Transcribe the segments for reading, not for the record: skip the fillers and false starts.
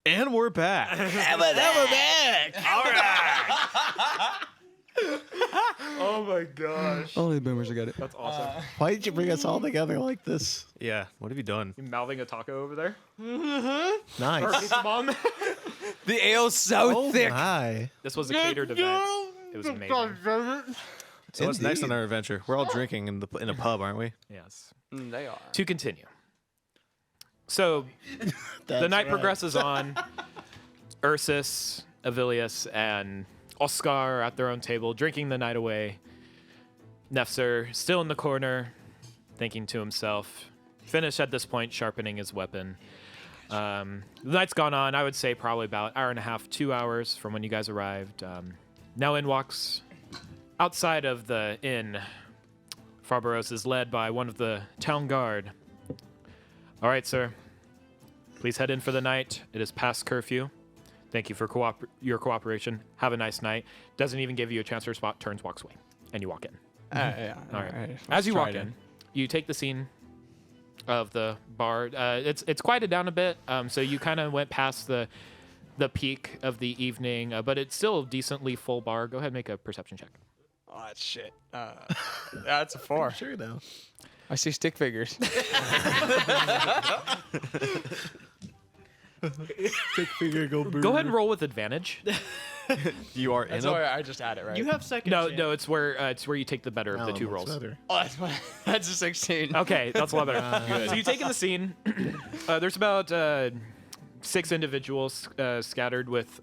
And we're back. And we're back. All right. Oh my gosh. Only the boomers got it. That's awesome. Why did you bring us all together like this? Yeah. What have you done? You mouthing a taco over there? Nice. Mom. The ale's so thick. Hi. This was a catered event. It was amazing. So what's next on Indeed. our adventure? We're all drinking in a pub, aren't we? Yes. They are. To continue. So the night progresses on. Ursus, Avilius, and Oscar are at their own table, drinking the night away. Nefzer still in the corner, thinking to himself. Finished at this point, sharpening his weapon. The night's gone on, I would say probably about hour and a half, 2 hours from when you guys arrived. Now in walks outside of the inn. Farbaros is led by one of the town guard. All right, sir. Please head in for the night. It is past curfew. Thank you for your cooperation. Have a nice night. Doesn't even give you a chance to respond. Turns, walks away. And you walk in. Yeah. All right. As you walk in, you take the scene of the bar. It's quieted down a bit, so you kind of went past the peak of the evening, but it's still a decently full bar. Go ahead and make a perception check. Oh, that's shit. That's a 4. Sure though. I see stick figures. Stick figure go boom. Go ahead and roll with advantage. You are in That's a... why I just had it right. You have second chance. No, it's where you take the better of the two that's rolls. better. Oh, that's a 16. Okay, that's a lot better. So you take in the scene. There's about 6 individuals scattered with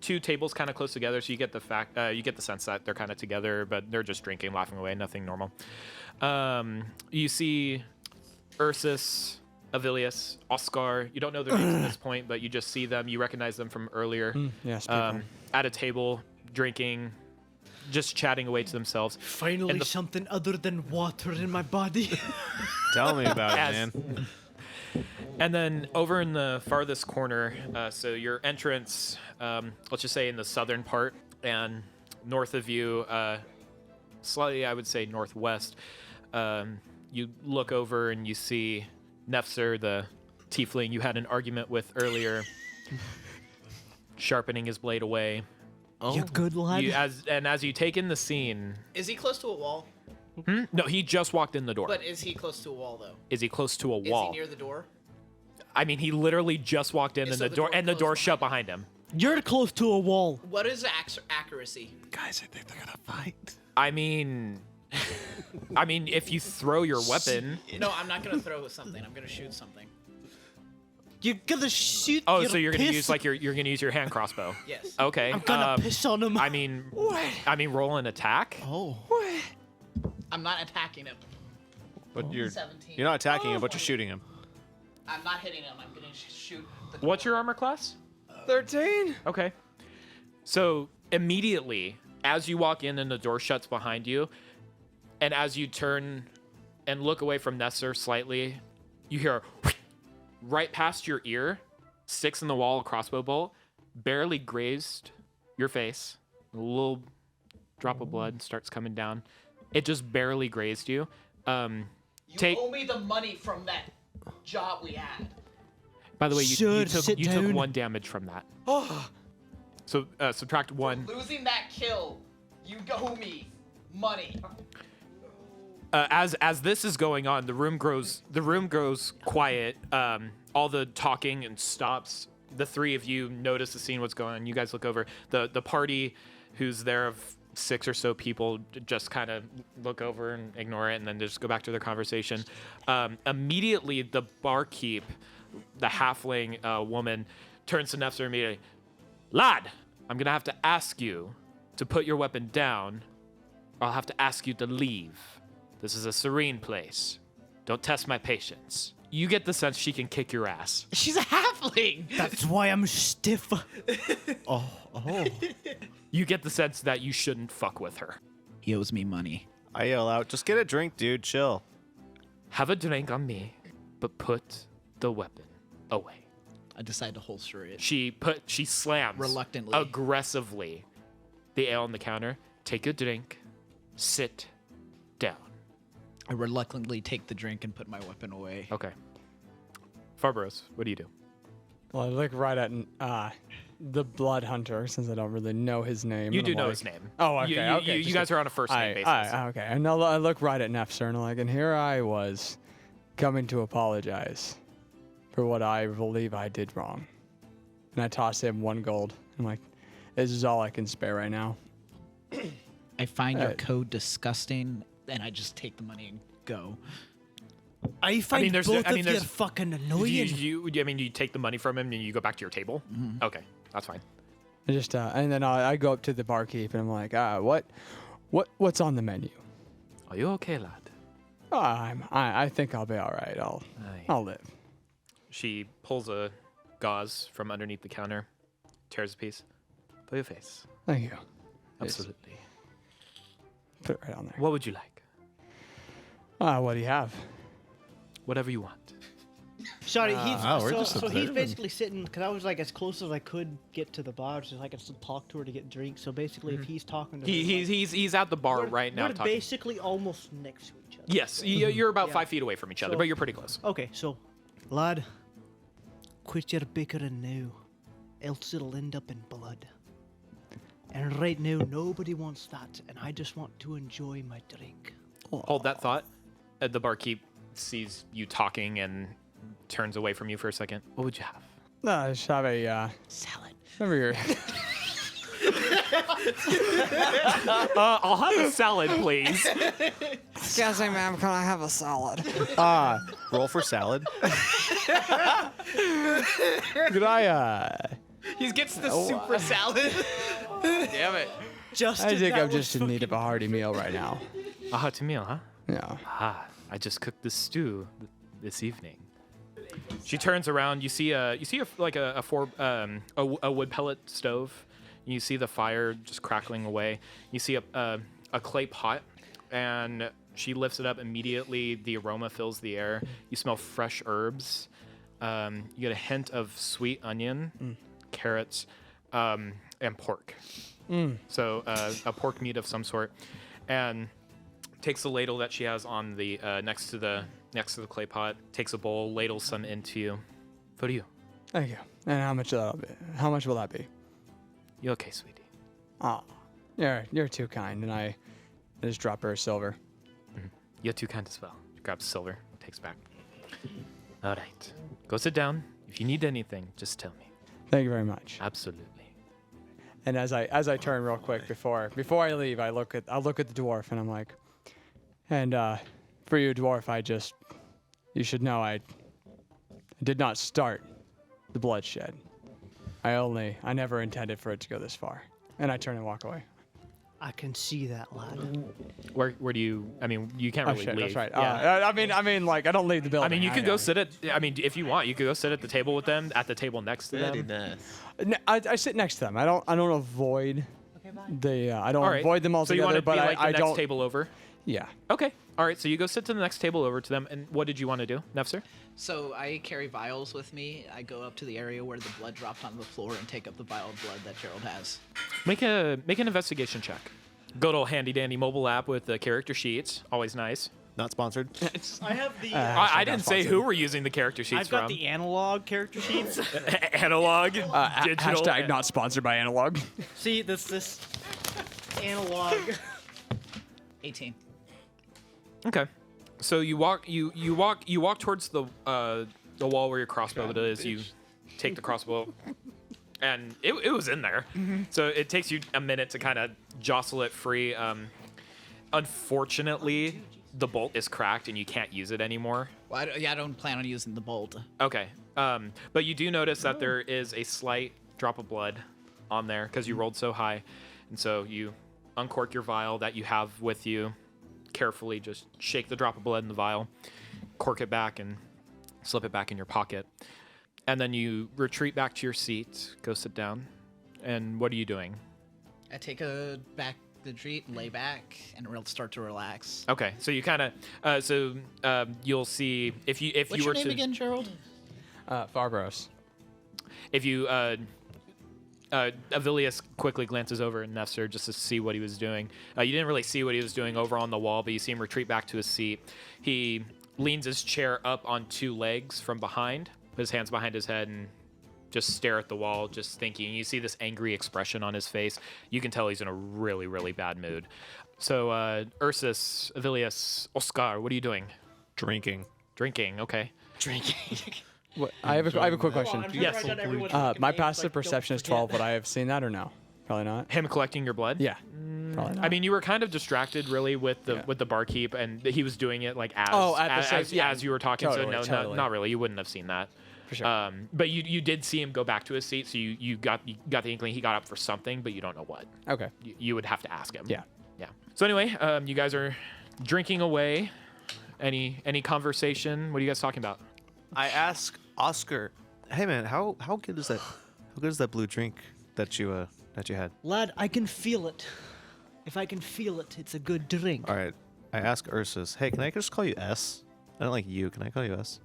2 tables kind of close together. So you get the sense that they're kind of together, but they're just drinking, laughing away, nothing normal. You see Ursus, Avilius, Oscar. You don't know their names at this point, but you just see them. You recognize them from earlier. Yes, At a table, drinking, just chatting away to themselves. Finally, And the- something other than water in my body. Tell me about it, As- man. And then over in the farthest corner, so your entrance, let's just say in the southern part, and north of you, slightly, I would say northwest, you look over and you see Nefzer, the tiefling you had an argument with earlier, sharpening his blade away. You good lad. As you take in the scene, Is he close to a wall? no, he just walked in the door. But is he close to a wall though? Is he close to a Is wall? he near the door? I mean, he literally just walked in, Yeah, and so the the door door and the closed door shut behind him. You're close to a wall. What is accuracy? Guys, I think they're gonna fight. I mean, if you throw your weapon. No, I'm not gonna throw something. I'm gonna shoot something. You're gonna shoot. Oh, your so you're gonna piss. use you're gonna use your hand crossbow. Yes. Okay. I'm gonna piss on him. I mean, roll an attack. Oh. I'm not attacking him. But you're 17. not attacking him, but you're shooting him. I'm not hitting him. I'm gonna shoot. What's your armor class? 13. Okay. So immediately, as you walk in and the door shuts behind you, and as you turn and look away from Nesser slightly, you hear right past your ear, sticks in the wall, a crossbow bolt, barely grazed your face. A little drop of blood starts coming down. It just barely grazed you. You owe me the money from that job we had. By the way, Sure, sit you took down. 1 damage from that. So subtract 1. Losing that kill, you owe me money. As this is going on, the room grows quiet. All the talking and stops. The 3 of you notice the scene, what's going on. You guys look over. The party, who's there of 6 or so people, just kind of look over and ignore it, and then just go back to their conversation. Immediately, the barkeep, the halfling woman, turns to Nefzer immediately. Lad, I'm gonna have to ask you to put your weapon down, or I'll have to ask you to leave. This is a serene place. Don't test my patience. You get the sense she can kick your ass. She's a halfling. That's why I'm stiff. Oh. You get the sense that you shouldn't fuck with her. He owes me money. I yell out, just get a drink, dude. Chill. Have a drink on me, but put the weapon away. I decide to holster it. She slams Reluctantly. aggressively the ale on the counter. Take a drink. Sit down. I reluctantly take the drink and put my weapon away. Okay. Farbaros, what do you do? Well, I look right at the blood hunter since I don't really know his name. You and do I'm know like, his name. Oh, okay. You, okay. you just guys are on a first name basis. Okay. And I look right at Nefzer and I'm like, and here I was coming to apologize for what I believe I did wrong. And I toss him 1 gold. I'm like, this is all I can spare right now. I find your code disgusting, and I just take the money and go. I find there's- both I mean, of you there's- fucking annoying. You take the money from him and you go back to your table? Okay, that's fine. I just and then I go up to the barkeep and I'm like, what's on the menu? Are you okay, lad? I think I'll be all right. I'll live. She pulls a gauze from underneath the counter, tears a piece. For your face. Thank you. Absolutely. Put it right on there. What would you like? What do you have? Whatever you want. Sorry, we're just he's observing. basically sitting because I was like as close as I could get to the bar, so I could still talk to her to get drinks. So basically, if he's talking to her, He's at the bar we're, right now we're talking. basically almost next to each other. Yes, you're about Yeah. 5 feet away from each other, So- but you're pretty close. Okay, so lad, quit your bickering now, else it'll end up in blood. And right now, nobody wants that, and I just want to enjoy my drink. Hold that thought. The barkeep sees you talking and turns away from you for a second. What would you have? No, I just have a Salad. remember your I'll have a salad, please. Excuse me, ma'am, can I have a salad? Roll for salad. could I He gets the super salad. Damn it. Justin, I think that I'm was just in need of a hearty meal right now. A hearty meal, huh? Yeah. Ah, I just cooked this stew this evening. She turns around. You see a wood pellet stove. You see the fire just crackling away. You see a clay pot, and she lifts it up immediately. The aroma fills the air. You smell fresh herbs. You get a hint of sweet onion, carrots, and pork. So a pork meat of some sort, and takes the ladle that she has on the next to the clay pot. Takes a bowl, ladles some into you. For you. Thank you. And how much that'll be? How much will that be? You okay, sweetie? Oh, you're too kind. And I just drop her a silver. You're too kind as well. She grabs silver, takes back. All right. Go sit down. If you need anything, just tell me. Thank you very much. Absolutely. And as I turn real quick before I leave, I'll look at the dwarf and I'm like, and for you, dwarf, you should know I did not start the bloodshed. I never intended for it to go this far. And I turn and walk away. I can see that, lad. Where do you? I mean, you can't Oh really shit, leave. that's right. Yeah. I mean, like I don't leave the building. I mean, you could know. go sit at. I mean, if you want, you could go sit at the table with them. At the table next to Very them. nice. I sit next to them. I don't avoid the. I don't All right. avoid them So you altogether. want to but be like the I next don't. table over? Yeah. Okay. All right. So you go sit to the next table over to them. And what did you want to do, Nefzer? So I carry vials with me. I go up to the area where the blood dropped onto the floor and take up the vial of blood that Gerald has. Make an investigation check. Good old handy dandy mobile app with the character sheets. Always nice. Not sponsored. I have the. I didn't say who we're using the character sheets I've got from. the analog character sheets. Analog, digital. Hashtag not sponsored by Analog. See this analog. 18. Okay. So you walk towards the wall where your crossbow is. You take the crossbow, and it was in there. So it takes you a minute to kind of jostle it free. Unfortunately, the bolt is cracked and you can't use it anymore. Well, I don't plan on using the bolt. Okay. But you do notice that there is a slight drop of blood on there because you rolled so high, and so you uncork your vial that you have with you. Carefully just shake the drop of blood in the vial, cork it back, and slip it back in your pocket. And then you retreat back to your seat, go sit down. And what are you doing? I take a back the retreat, lay back, and start to relax. Okay, so you kind of you'll see if you What's were your name to again, Gerald? Farbros. if you Avilius quickly glances over at Nefzer just to see what he was doing. You didn't really see what he was doing over on the wall, but you see him retreat back to his seat. He leans his chair up on 2 legs from behind, put his hands behind his head, and just stare at the wall, just thinking. You see this angry expression on his face. You can tell he's in a really, really bad mood. So, Ursus, Avilius, Oscar, what are you doing? Drinking. Drinking, okay. What, I have a quick question. Yes. My passive perception is 12. Would I have seen that or no? Probably not. Him collecting your blood? Yeah. Probably not. I mean, you were kind of distracted, really, with the barkeep, and he was doing it like as you were talking. Totally, so totally. not really. You wouldn't have seen that. For sure. But you did see him go back to his seat, so you got the inkling he got up for something, but you don't know what. Okay. You would have to ask him. Yeah. Yeah. So anyway, you guys are drinking away. Any conversation? What are you guys talking about? I ask Oscar, hey man, how good is that? How good is that blue drink that you had? Lad, I can feel it. If I can feel it, it's a good drink. All right. I ask Ursus, hey, can I just call you S? I don't like you. Can I call you S?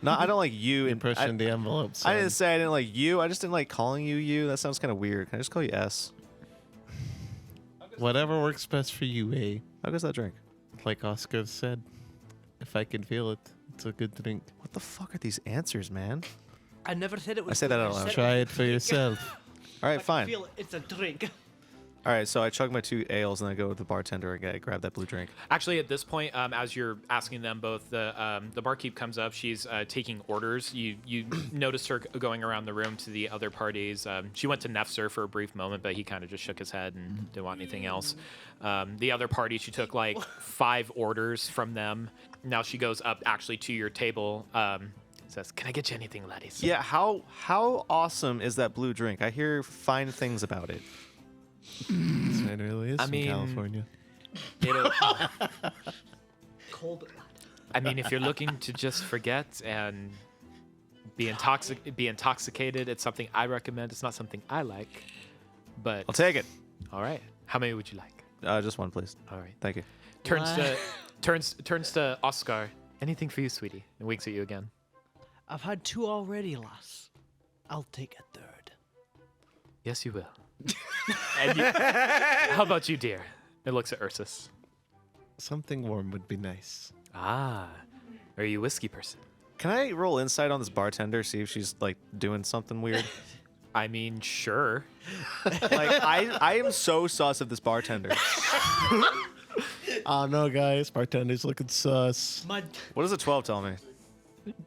No, I don't like you. You're pushing the envelope. I didn't say I didn't like you. I just didn't like calling you you. That sounds kind of weird. Can I just call you S? Whatever works best for you, eh? How good's that drink? Like Oscar said, if I can feel it, it's a good drink. What the fuck are these answers, man? I never said it was. I said that out good. loud. said Try it for yourself. All right, I can fine. feel it. It's a drink. All right, so I chug my 2 ales and I go to the bartender and grab that blue drink. Actually, at this point, as you're asking them both, the barkeep comes up. She's taking orders. You noticed her going around the room to the other parties. She went to Nefzer for a brief moment, but he kind of just shook his head and didn't want anything else. The other party, she took like 5 orders from them. Now she goes up actually to your table. Says, "Can I get you anything, ladies?" Yeah, how awesome is that blue drink? I hear fine things about it. It really is I from mean- California. It'll- Cold. I mean, if you're looking to just forget and be intoxicated, it's something I recommend. It's not something I like, but I'll take it. all right. How many would you like? Just one, please. All right. Thank you. Turns to Oscar. Anything for you, sweetie? And winks at you again. I've had 2 already, lass. I'll take a 3rd. Yes, you will. And how about you, dear? It looks at Ursus. Something warm would be nice. Ah, are you a whiskey person? Can I roll insight on this bartender, see if she's like doing something weird? I mean, sure. Like I am so sus of this bartender. Oh no, guys, bartender's looking sus. What does a 12 tell me?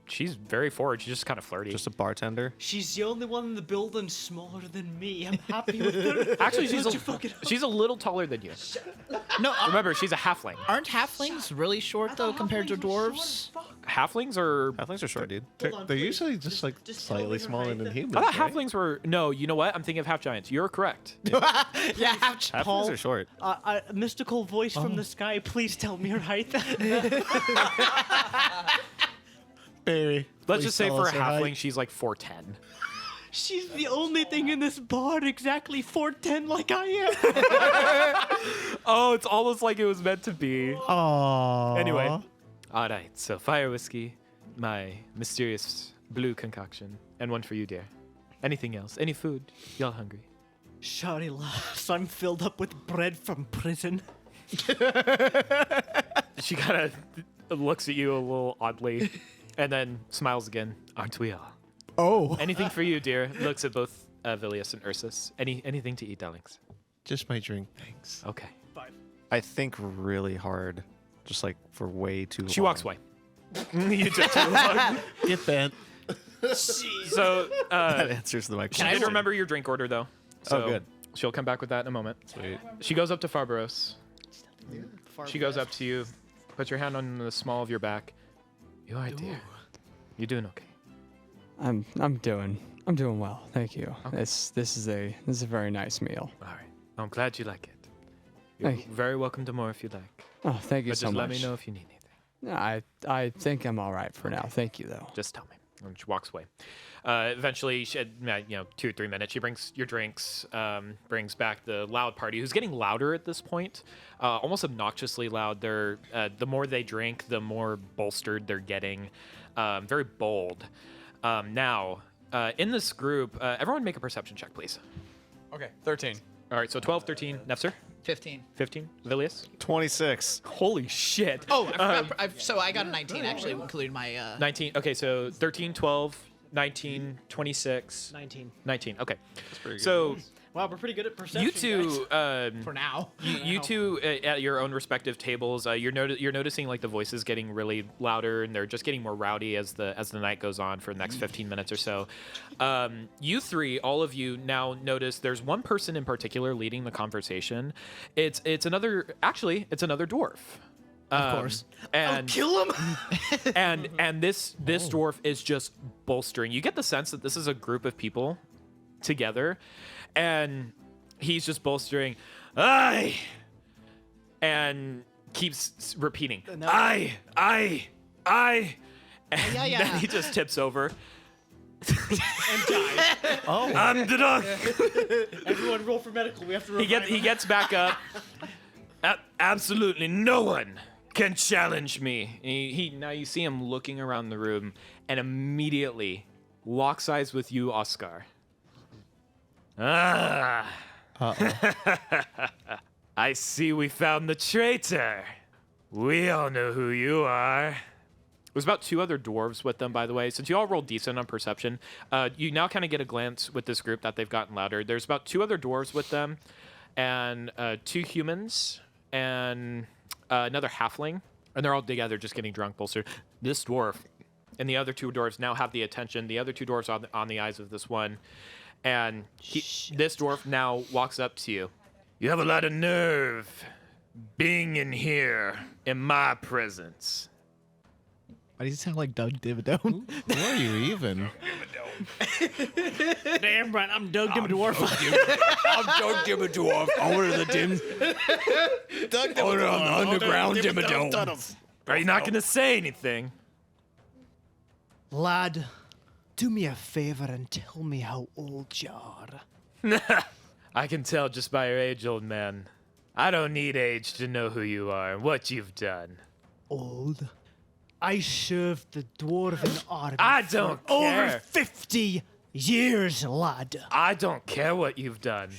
She's very forward. She's just kind of flirty. Just a bartender? She's the only one in the building smaller than me. I'm happy with her. Actually, Don't you she's a little taller than you. No, Remember, she's a halfling. aren't halflings really short though compared to dwarves? Halflings are. Halflings are short, dude. They're usually just like just tell me slightly her smaller height than then. humans. I thought right? halflings were. No, you know what? I'm thinking of half giants. You're correct. Yeah, Halflings are short. Mystical voice from the sky, please tell me her height. Barry. Let's please just say tell for a us her height. halfling, she's like 4'10". She's the only thing in this bar exactly 4'10" like I am. Oh, it's almost like it was meant to be. Aww. Anyway. All right, so fire whiskey, my mysterious blue concoction, and one for you, dear. Anything else? Any food? Y'all hungry? Sorry, lass, I'm filled up with bread from prison. She kind of looks at you a little oddly, and then smiles again. Aren't we all? Oh. Anything for you, dear? Looks at both Vilius and Ursus. Anything to eat, darlings? Just my drink, thanks. Okay. I think really hard, just like for way too long. She walks away. You took too long. Get bent. So, That answers my she question. did remember your drink order, though. So good. She'll come back with that in a moment. Sweet. She goes up to Farbaros. She goes up to you, puts your hand on the small of your back. You all right, dear? You doing okay? I'm doing well. Thank you. Okay. This is a very nice meal. All right. I'm glad you like it. You're Thank you. very welcome to more if you like. Oh, thank you But so just much. let me know if you need anything. I think I'm all right for now. Thank you though. Just tell me. And she walks away. Eventually, she had, 2 or 3 minutes. She brings your drinks, brings back the loud party, who's getting louder at this point, almost obnoxiously loud. They're the more they drink, the more bolstered they're getting, very bold. Now, in this group, everyone make a perception check, please. Okay, 13. All right, so 12, 13, Nefzer, 15. 15, Vilius. 26. Holy shit. Oh, I forgot. So I got a 19 actually, including my. 19. Okay, so 13, 12, 19, 26, 19. 19. Okay. So Wow, we're pretty good at perception. you two, For now. you two at your own respective tables, you're noticing like the voices getting really louder, and they're just getting more rowdy as the night goes on for the next 15 minutes or so. You three, all of you now notice there's one person in particular leading the conversation. It's another dwarf. Of course. And Kill him! and this dwarf is just bolstering. You get the sense that this is a group of people together, and he's just bolstering, "I," and keeps repeating, "I," and Yeah. then he just tips over. And die. Oh. I'm the dog. Everyone roll for medical. We have to He gets back up. Absolutely no one can challenge me. Now you see him looking around the room and immediately locks eyes with you, Oscar. Ah. I see we found the traitor. We all know who you are. There's about 2 other dwarves with them, by the way. Since you all rolled decent on perception, you now kind of get a glance with this group that they've gotten louder. There's about 2 other dwarves with them, and 2 humans, and another halfling. And they're all together just getting drunk, bolstered. This dwarf and the other 2 dwarves now have the attention. The other 2 dwarves on the eyes of this one. And this dwarf now walks up to you. You have a lot of nerve being in here in my presence. Why does he sound like Doug Dimmadome? Who are you even? Damn right, I'm Doug Dimmadorf. I'm Doug Dimmadorf, owner of the Dim. Owner of the underground Dimmadome. Are you not going to say anything? Lad, do me a favor and tell me how old you are. I can tell just by your age, old man. I don't need age to know who you are and what you've done. Old? I served the dwarven army I don't for care. over 50 years, lad. I don't care what you've done.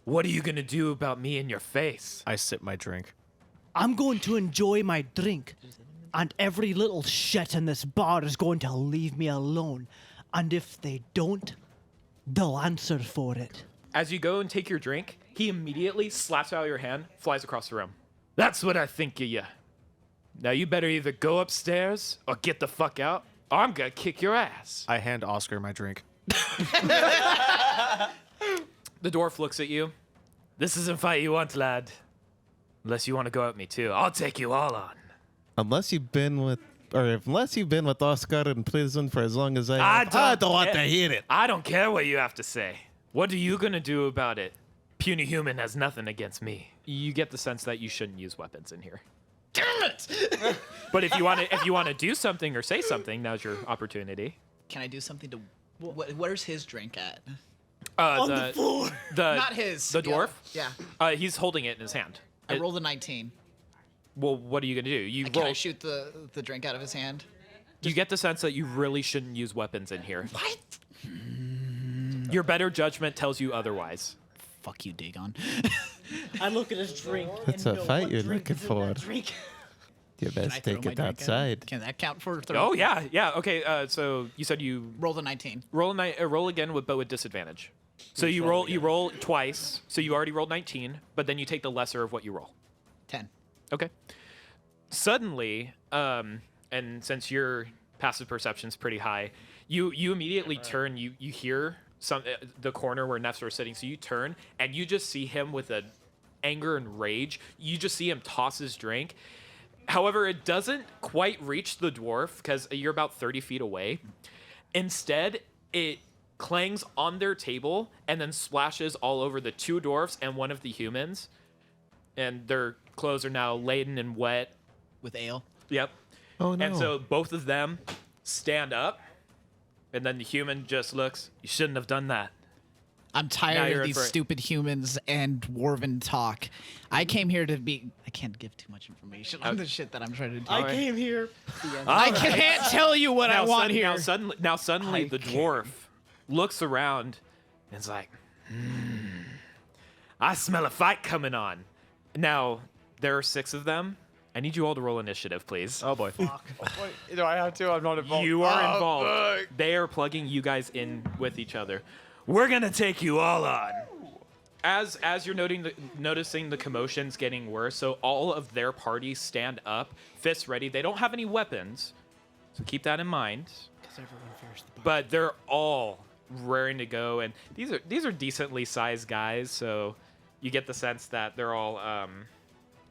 What are you going to do about me in your face? I sip my drink. I'm going to enjoy my drink, and every little shit in this bar is going to leave me alone. And if they don't, they'll answer for it. As you go and take your drink, he immediately slaps out of your hand, flies across the room. That's what I think of you. Now you better either go upstairs or get the fuck out, or I'm gonna kick your ass. I hand Oscar my drink. The dwarf looks at you. This isn't fight you want, lad. Unless you want to go at me too. I'll take you all on. Unless you've been with Oscar in prison for as long as I have. I I don't want to care. hear it. I don't care what you have to say. What are you gonna do about it? Puny human has nothing against me. You get the sense that you shouldn't use weapons in here. Damn it! But if you want to do something or say something, now's your opportunity. Can I do something to... Where's his drink at? On the floor. Not his. The dwarf. Yeah. He's holding it in his hand. I rolled a 19. Well, what are you gonna do? You Can I roll. shoot the drink out of his hand? You get the sense that you really shouldn't use weapons in here. What? Your better judgment tells you otherwise. Fuck you, Dagon. I look at his drink. That's and a know fight what you're drink looking is in that for. drink. You Can I best throw take my it drink outside. Can that count for throw? Oh yeah. Okay. So you said you Roll the 19. roll again but with disadvantage. So you roll twice. So you already rolled 19, but then you take the lesser of what you roll. 10. Okay. Suddenly, and since your passive perception's pretty high, you immediately turn. You hear the corner where Nefs was sitting. So you turn and you just see him with a anger and rage. You just see him toss his drink. However, it doesn't quite reach the dwarf because you're about 30 feet away. Instead, it clangs on their table and then splashes all over the 2 dwarfs and one of the humans. And their clothes are now laden and wet. With ale. Yep. Oh no. And so both of them stand up. And then the human just looks, you shouldn't have done that. I'm Now tired you're of in these for it. stupid humans and dwarven talk. I came here to be... I can't give too much information on the shit that I'm trying to do. I came here. I can't tell you what I want here. Now suddenly I the can't. dwarf looks around and is like, I smell a fight coming on. Now, there are 6 of them, I need you all to roll initiative, please. Oh boy. Wait, do I have to? I'm not involved. You are involved. They are plugging you guys in with each other. We're gonna take you all on. As you're noticing the commotions getting worse, so all of their parties stand up, fists ready. They don't have any weapons, so keep that in mind. But they're all raring to go, and these are decently sized guys, so you get the sense that they're all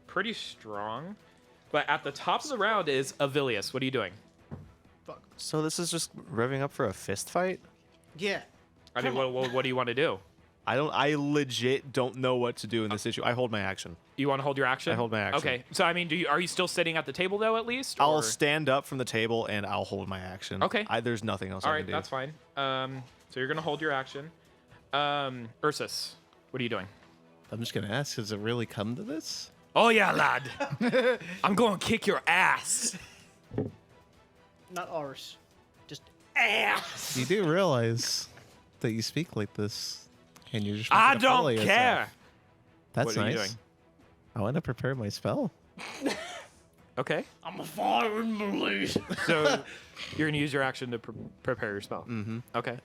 pretty strong. But at the top of the round is Avilius. What are you doing? So this is just revving up for a fist fight? Yeah. I mean, what do you want to do? I legit don't know what to do in this issue. I hold my action. You want to hold your action? I hold my action. Okay. So I mean, are you still sitting at the table though? At least. I'll or- stand up from the table and I'll hold my action. Okay. There's nothing else All I right, can do. that's fine. So you're gonna hold your action. Ursus, what are you doing? I'm just gonna ask, has it really come to this? Oh yeah, lad. I'm going to kick your ass. Not ours. Just ass. You do realize that you speak like this, and you're just. I making a fool don't of care. yourself. That's What are nice. you doing? I want to prepare my spell. Okay. I'm a fire in police. So you're gonna use your action to prepare your spell. Mm-hmm. Okay. Do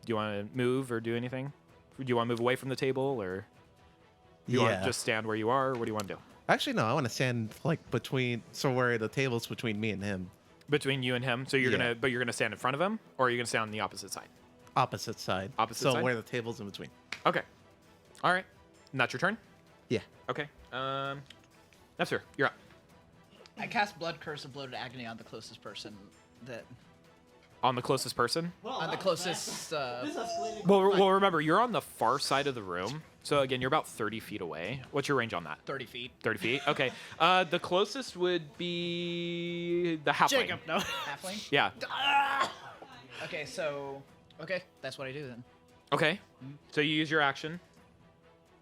you want to move or do anything? Do you want to move away from the table, or do you want to just stand where you are? Or what do you want to do? Actually, no. I want to stand like between, so where the table's between me and him, Between you and him. So you're Yeah. you're gonna stand in front of him, or are you gonna stand on the opposite side? opposite side. Opposite so side? where the table's in between. Okay. All right. And that's your turn. Yeah. Okay. Nepsir, you're up. I cast Blood Curse of Bloated Agony on the closest person that. On the closest person. On the closest. Well, remember, you're on the far side of the room. So, again, you're about 30 feet away. What's your range on that? 30 feet. 30 feet? Okay. The closest would be the halfling. Jacob, no. Halfling? Yeah. Okay, so. Okay, that's what I do then. Okay. So you use your action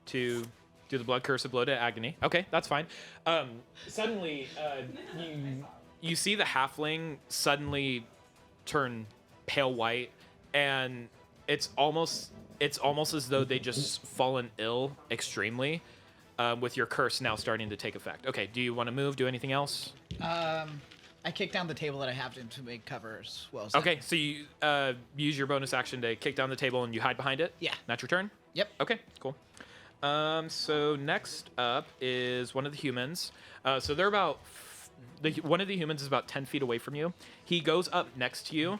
to do the Blood Curse of Bloated Agony. Okay, that's fine. Suddenly, you see the halfling suddenly turn pale white, and it's almost as though they just fallen ill extremely, with your curse now starting to take effect. Okay, do you want to move? Do anything else? I kick down the table that I have to make cover as well as that. Okay, so you use your bonus action to kick down the table and you hide behind it? Yeah. That's your turn? Yep. Okay, cool. So next up is one of the humans. So they're about one of the humans is about 10 feet away from you. He goes up next to you.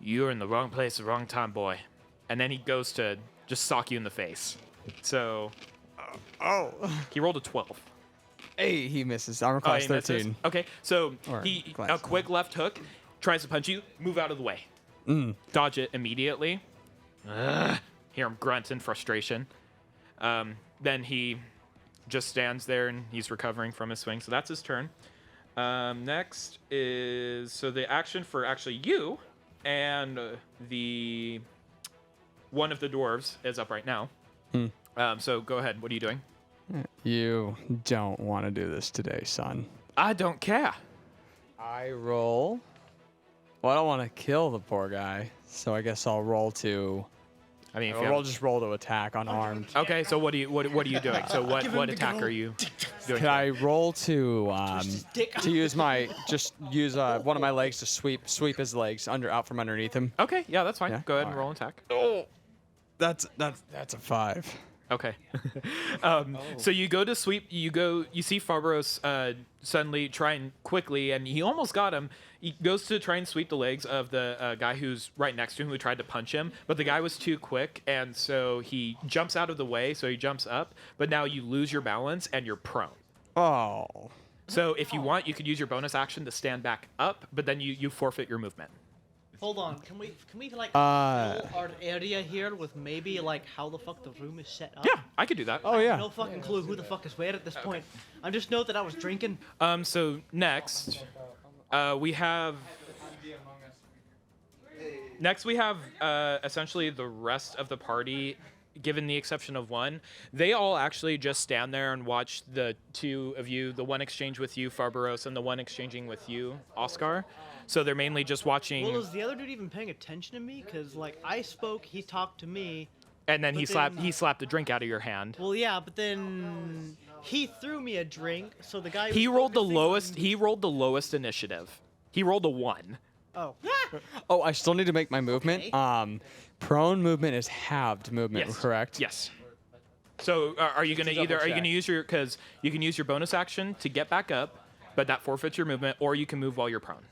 You're in the wrong place, the wrong time, boy. And then he goes to just sock you in the face. So, he rolled a 12. Hey, he misses. Armor Oh, class he misses? 13. Okay, so Or he class. a quick left hook, tries to punch you, move out of the way. Dodge it immediately. Hear him grunt in frustration. Then he just stands there and he's recovering from his swing. So that's his turn. Next is the action for actually you and the one of the dwarves is up right now. So go ahead. What are you doing? You don't want to do this today, son. I don't care. I roll. Well, I don't want to kill the poor guy, so I guess I'll roll to. I mean, if I'll you roll have, just roll to attack unarmed. okay. So what are you doing? So what attack are you doing? Can I roll to use my one of my legs to sweep his legs out from underneath him? Okay, yeah, that's fine. Yeah? Go ahead and All roll an attack. That's a 5. Okay. So you go to sweep. You see Farbaros suddenly trying quickly, and he almost got him. He goes to try and sweep the legs of the guy who's right next to him who tried to punch him, but the guy was too quick, and so he jumps out of the way. So he jumps up, but now you lose your balance and you're prone. Oh. So if you want, you could use your bonus action to stand back up, but then you forfeit your movement. Hold on, can we like fill our area here with maybe like how the fuck the room is set up? Yeah, I could do that. Oh yeah. No fucking clue who the fuck is where at this point. I just know that I was drinking. So next, we have essentially the rest of the party, given the exception of one. They all actually just stand there and watch the two of you, the one exchange with you, Farbaros, and the one exchanging with you, Oscar. So they're mainly just watching. Well, is the other dude even paying attention to me? Cause like I spoke, he talked to me. And then but he slapped a drink out of your hand. Well, yeah, but then He threw me a drink, so the guy. He was rolled the focusing lowest. on- He rolled the lowest initiative. He rolled a 1. Oh. Oh, I still need to make my movement. Okay. Prone movement is halved movement, Yes. correct? Yes. So are you gonna Just to either are you double gonna use your because you can use your bonus action to get back up, but that forfeits your movement, or you can move while you're prone.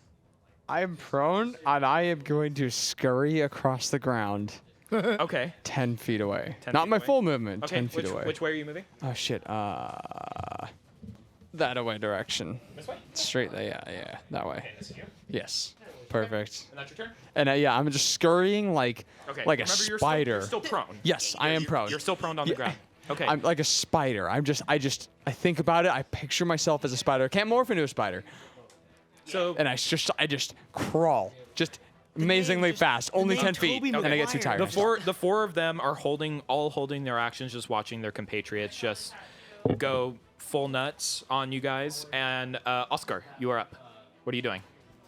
I am prone, and I am going to scurry across the ground Okay. 10 feet away. 10 Not feet my away? full movement, Okay. 10 feet away. Which way are you moving? Oh, shit. That away direction. This way. Straight there, yeah, that way. Okay, this is you. Yes. Perfect. And that's your turn. And yeah, I'm just scurrying like Okay. like a Remember, you're spider. Still prone. Yes, I am prone. You're still prone on the Yeah. ground. Okay. I'm like a spider. I think about it. I picture myself as a spider. I can't morph into a spider. so And I just crawl. Just amazingly just- fast. Only name 10 feet. Toby And I get too Maguire. tired. the four of them are all holding their actions, just watching their compatriots just go full nuts on you guys. And Oscar, you are up. What are you doing?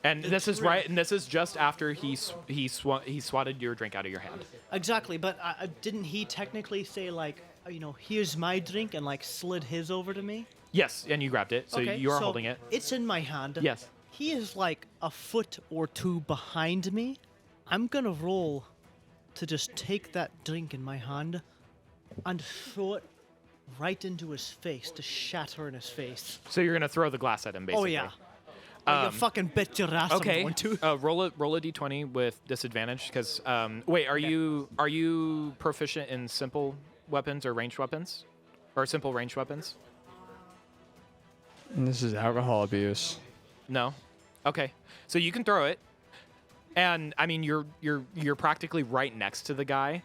And this is right. And this is just after he swatted your drink out of your hand. Exactly, but didn't he technically say like, here's my drink and like slid his over to me? Yes, and you grabbed it, so Okay, you are so holding it. It's in my hand. Yes. He is like a foot or two behind me. I'm gonna roll to just take that drink in my hand and throw it right into his face to shatter in his face. So you're gonna throw the glass at him, basically. Oh yeah. Oh, you fucking bet your ass I'm Okay. going to. Roll a d20 with disadvantage, because wait, are you proficient in simple weapons or ranged weapons, or simple ranged weapons? And this is alcohol abuse. No. Okay. So you can throw it, and I mean you're practically right next to the guy.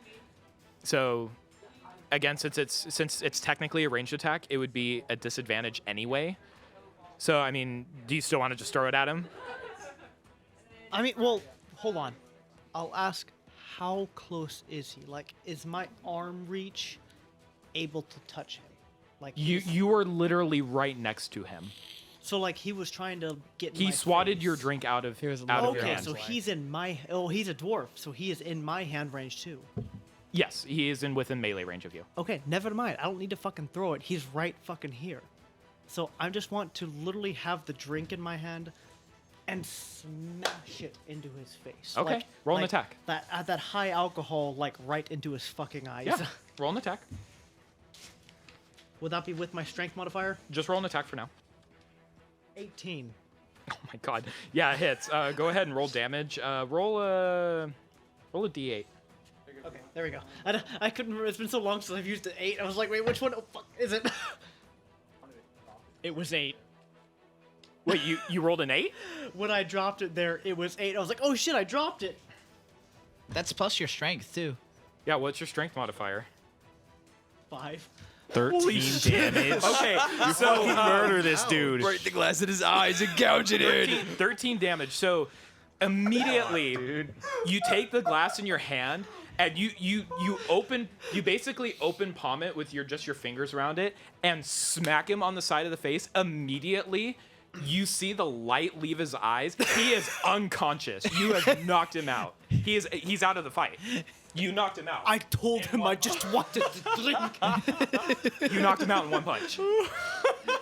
So again, since it's technically a ranged attack, it would be a disadvantage anyway. So I mean, do you still want to just throw it at him? I mean, well, hold on. I'll ask, how close is he? Like, is my arm reach able to touch him? Like You are literally right next to him. So like he was trying to get. In He my swatted face. your drink out of your Okay, hand. so he's in my. Oh, he's a dwarf, so he is in my hand range too. Yes, he is within melee range of you. Okay, never mind. I don't need to fucking throw it. He's right fucking here. So I just want to literally have the drink in my hand and smash it into his face. Okay, roll an attack. That high alcohol, like right into his fucking eyes. Yeah, roll an attack. Would that be with my strength modifier? Just roll an attack for now. 18. Oh my god. Yeah, it hits. Go ahead and roll damage. Roll a d8. Okay, there we go. I couldn't remember. It's been so long since I've used an 8. I was like, wait, which one? Oh, fuck, is it? It was 8. Wait, you rolled an 8? When I dropped it there, it was 8. I was like, oh shit, I dropped it. That's plus your strength too. Yeah, what's your strength modifier? 5. 13 damage. Okay, so Murder this dude. Break the glass in his eyes and gouge it in. 13 damage. So immediately you take the glass in your hand and you basically open palm it with your fingers around it and smack him on the side of the face. Immediately you see the light leave his eyes. He is unconscious. You have knocked him out. He's out of the fight. You knocked him out. I told him I just wanted to drink. You knocked him out in one punch.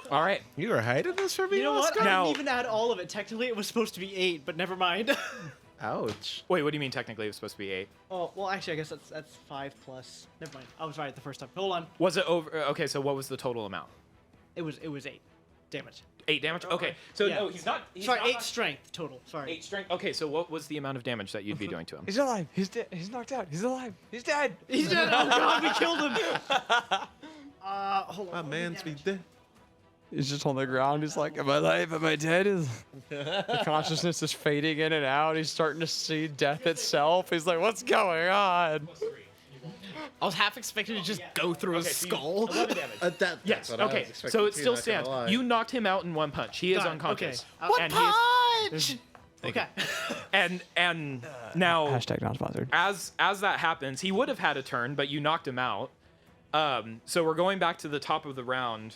All right. You were hiding this from me? You know what? Oscar? I Now- didn't even add all of it. Technically, it was supposed to be 8, but never mind. Ouch. Wait, what do you mean technically it was supposed to be 8? Oh, well, actually, I guess that's 5 plus. Never mind. I was right the first time. Hold on. Was it over? Okay, so what was the total amount? It was 8 damage. 8 damage? Okay. So Yeah. no, he's not. Sorry, not 8 strength total. Sorry. 8 strength. Okay, so what was the amount of damage that you'd be doing to him? He's alive. He's dead. He's knocked out. He's alive. He's dead. He's dead. Oh god, we killed him. Hold on. My man's be dead. He's just on the ground. He's like, am I alive? Am I dead? The consciousness is fading in and out. He's starting to see death itself. He's like, what's going on? I was half expecting to just go through his skull. 11 damage. Yes. Okay. So it still stands. You knocked him out in one punch. He is Got it, unconscious. okay. And Punch! Okay. and now Hashtag not sponsored. as that happens, he would have had a turn, but you knocked him out. So we're going back to the top of the round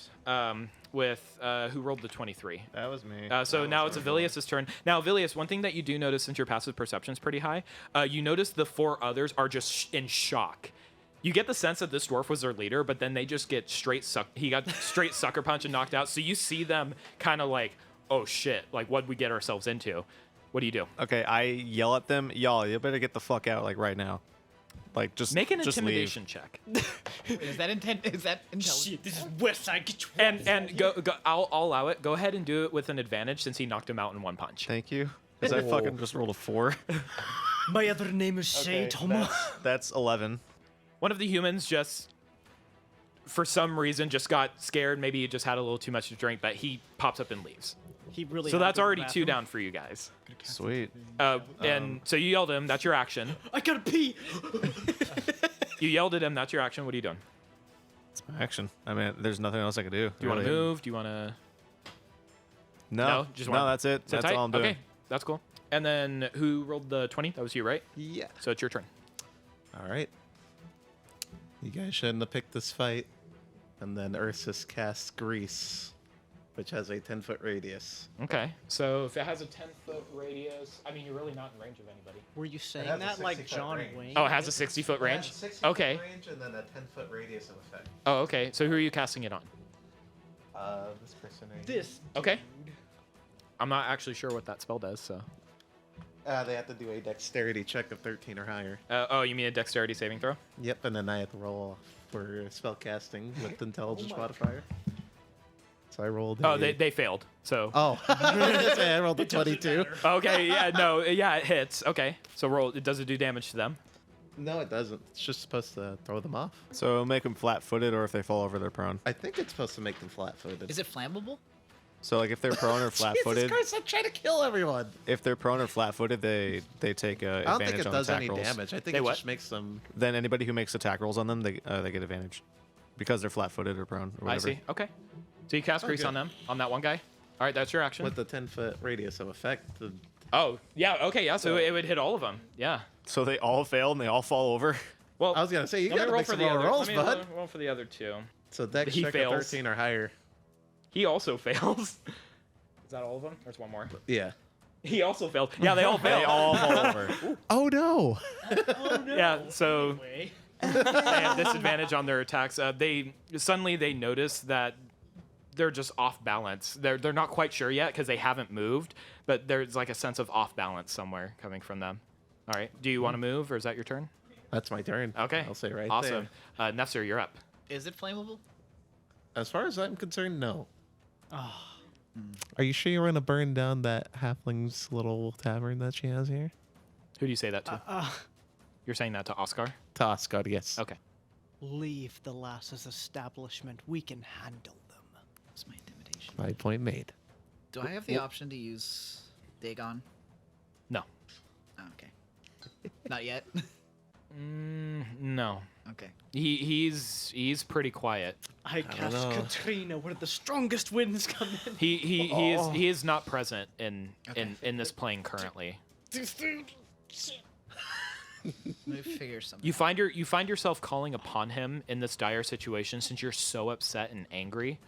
with who rolled the 23. That was me. So now it's Avilius' turn. Now, Avilius, one thing that you do notice since your passive perception is pretty high, you notice the 4 others are just in shock. You get the sense that this dwarf was their leader, but then they just get he got straight sucker punch and knocked out. So you see them kind of like, oh shit, like what'd we get ourselves into? What do you do? Okay, I yell at them, y'all, you better get the fuck out, like right now. Like just Make an just intimidation check. Is that intelligent? Shit, this is West Side. Get your And go. I'll allow it. Go ahead and do it with an advantage since he knocked him out in one punch. Thank you. Because I fucking just rolled a 4. My other name is Shay Thomas. That's 11. One of the humans just, for some reason, just got scared. Maybe he just had a little too much to drink, but he pops up and leaves. He really. So had to that's go to the already 2 bathroom. down for you guys. Sweet. And so you yelled at him. That's your action. I gotta pee. You yelled at him. That's your action. What are you doing? It's my action. I mean, there's nothing else I can do. Do you want to move? Do you want to? No, just no, one. that's it. Sit That's tight? all I'm doing. Okay, that's cool. And then who rolled the 20? That was you, right? Yeah. So it's your turn. All right. You guys shouldn't have picked this fight. And then Ursus casts Grease, which has a 10-foot radius. Okay. So if it has a 10-foot radius, I mean, you're really not in range of anybody. Were you saying has a that like 60-foot John range. Wayne? Oh, it has a 60-foot range? Okay. range and then a 10-foot radius of effect. Oh, okay. So who are you casting it on? This person right This. Okay. I'm not actually sure what that spell does, so. They have to do a dexterity check of 13 or higher. Oh, you mean a dexterity saving throw? Yep, and then I have to roll for spell casting with intelligence modifier. So I rolled. Oh, they failed. So. Oh, I rolled a 22. Okay. Yeah. No. Yeah. It hits. Okay. So roll. Does it do damage to them? No, it doesn't. It's just supposed to throw them off. So make them flat-footed, or if they fall over, they're prone. I think it's supposed to make them flat-footed. Is it flammable? So like if they're prone or flat-footed, Jesus Christ, I'm trying to kill everyone. if they're prone or flat-footed, they take I don't advantage think it on does attack any rolls. damage. I think They it what? just makes them. Then anybody who makes attack rolls on them, they get advantage because they're flat-footed or prone or I whatever. see. Okay. So you cast grease good. on them, on that one guy. All right. That's your action. With the 10-foot radius of effect, Oh, yeah. Okay. Yeah. So it would hit all of them. Yeah. So they all fail and they all fall over. Well, I was gonna say you let me gotta roll make for some the more other. rolls, Let me bud. roll for the other two. So dex He check fails. of 13 or higher. He also fails. Is that all of them? There's one more. Yeah. He also failed. Yeah, they all failed. They all fall over. Oh no! Yeah. So they have disadvantage on their attacks. They notice that they're just off balance. They're not quite sure yet because they haven't moved, but there's like a sense of off balance somewhere coming from them. All right. Do you want to move, or is that your turn? That's my turn. Okay. I'll say right awesome. there. Nefzer, you're up. Is it flammable? As far as I'm concerned, no. Oh, Are you sure you want to burn down that halfling's little tavern that she has here? Who do you say that to? You're saying that to Oscar? To Oscar, yes. Okay. leave the lass's establishment. We can handle them. That's my intimidation. My point made. Do I have the option to use Dagon? No. Oh, okay. Not yet. No. Okay. He's pretty quiet. I cast know. Katrina where the strongest winds come in. He is not present in this plane currently. Let me figure something. You find yourself calling upon him in this dire situation since you're so upset and angry,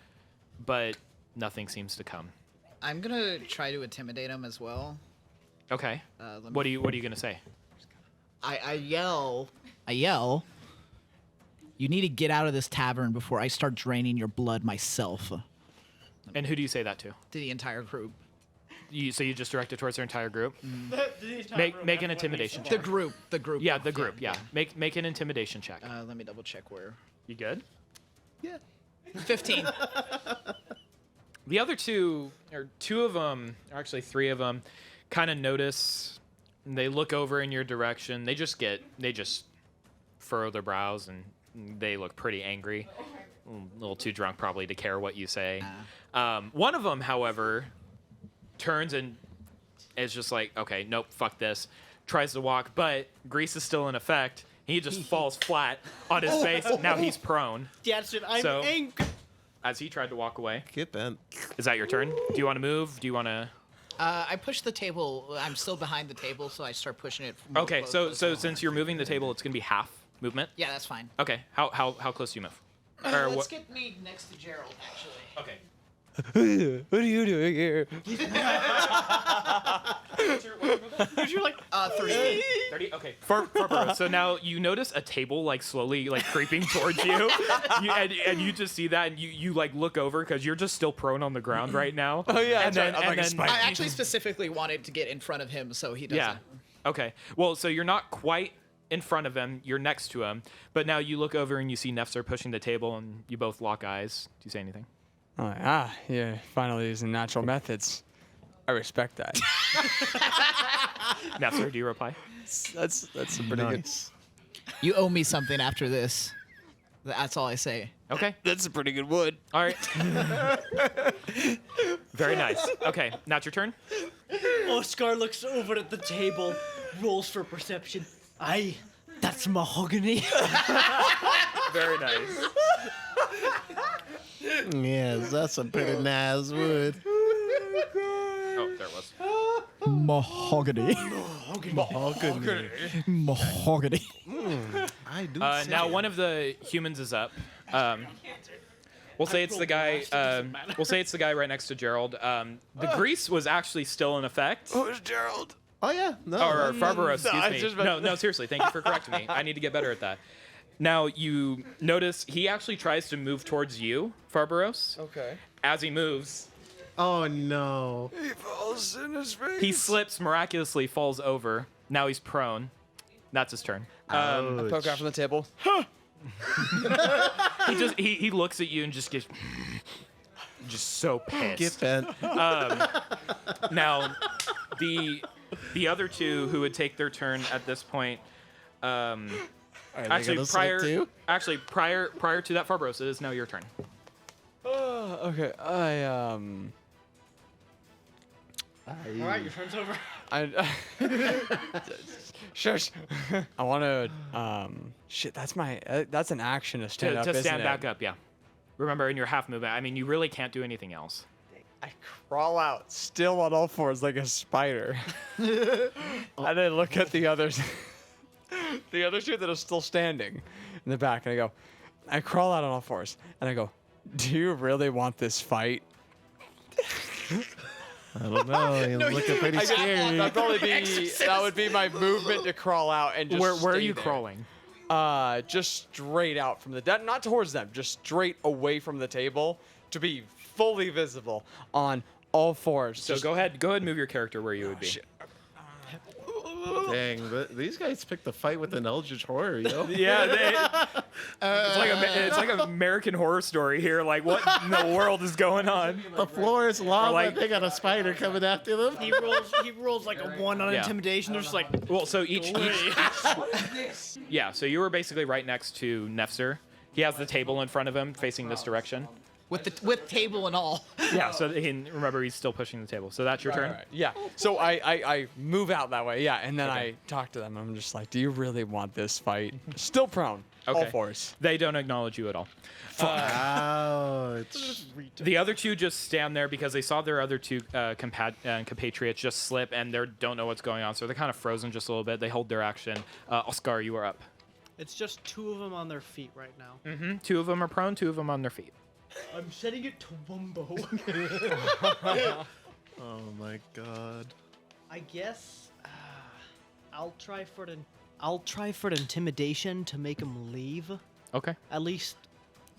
but nothing seems to come. I'm gonna try to intimidate him as well. Okay. Let What me- are you gonna say? I yell. You need to get out of this tavern before I start draining your blood myself. And who do you say that to? To the entire group. So you just direct it towards their entire group? Make an intimidation The check. group. Yeah, the group. Yeah. Make an intimidation check. Let me double check where. You good? 15. The other two, or two of them, or actually three of them, kind of notice. They look over in your direction. They just furrow their brows and they look pretty angry. A little too drunk probably to care what you say. One of them, however, turns and is just like, okay, nope, fuck this. Tries to walk, but grease is still in effect. He just falls flat on his face. Now he's prone. That's it. I'm So- angry. As he tried to walk away. Get bent. Is that your turn? Do you want to move? Do you want to? I push the table. I'm still behind the table, so I start pushing it. more Okay, close so to the since you're moving the table, it's gonna be half movement. Yeah, that's fine. Okay, how close do you move? Or Let's what? get me next to Gerald, actually. Okay. What are you doing here? You're like, 3. 30? Okay. Farborough, so now you notice a table like slowly like creeping towards you, and you just see that, and you like look over because you're just still prone on the ground right now. Oh yeah, and then, I'm like a and then spider. I actually specifically wanted to get in front of him so he doesn't. yeah. Okay. Well, so you're not quite in front of him. You're next to him, but now you look over and you see Nefzer pushing the table, and you both lock eyes. Do you say anything? I'm like, yeah, finally using natural methods. I respect that. Nefzer, do you reply? That's a pretty Nice. You owe me something after this. That's all I say. Okay. That's a pretty good wood. All right. Very nice. Okay. Now it's your turn. Oscar looks over at the table, rolls for perception. Aye, that's mahogany. Very nice. Yes, that's a pretty nice wood. Oh, there it was. Mahogany. Mahogany. Mahogany. I do. Now one of the humans is up. We'll say it's the guy. We'll say it's the guy right next to Gerald. The grease was actually still in effect. Who's Gerald? Oh yeah. No. Or Farborough, I excuse just me. meant- No, seriously. Thank you for correcting me. I need to get better at that. Now you notice he actually tries to move towards you, Farbaros. Okay. As he moves, Oh no. He falls in his face. he slips, miraculously falls over. Now he's prone. That's his turn. Poke out from the table. He looks at you and just gets just so pissed. Get bent. Now, the other two who would take their turn at this point, actually gonna slip too? prior to that, Farbros, it is now your turn. Okay. All right, your turn's over. Shush. I want to. Shit. That's my. That's an action to stand up. To isn't stand it? back up, yeah. Remember, in your half movement, I mean, you really can't do anything else. I crawl out, still on all fours like a spider, and then look at the others, the other two that are still standing in the back, and I go. I crawl out on all fours, and I go. Do you really want this fight? I don't know. You're looking pretty scary. That'd probably be. That would be my movement to crawl out and just. Where are stay you there. crawling? Just straight out from the not towards them, just straight away from the table to be fully visible on all fours. So Just- go ahead, and move your character where you would be. shit. Dang, these guys picked the fight with an eldritch horror, yo. Yeah, it's like an American Horror Story here. Like, what in the world is going on? The floor is lava. like- They got a spider coming after them. He rolls like a 1 on Yeah. intimidation. They're just like, Well, so each yeah. So you were basically right next to Nefzer. He has the table in front of him, facing this direction. With table and all. Yeah. So remember, he's still pushing the table. So that's your turn. Right. Yeah. So I move out that way. Yeah, and then I talk to them. I'm just like, do you really want this fight? Still prone. All Okay. fours. They don't acknowledge you at all. Ouch. The other two just stand there because they saw their other two compatriots just slip, and they don't know what's going on. So they're kind of frozen just a little bit. They hold their action. Oscar, you are up. it's just 2 of them on their feet right now. Two of them are prone. 2 of them on their feet. I'm setting it to Wumbo. Oh my god. I guess I'll try for the intimidation to make them leave. Okay. At least,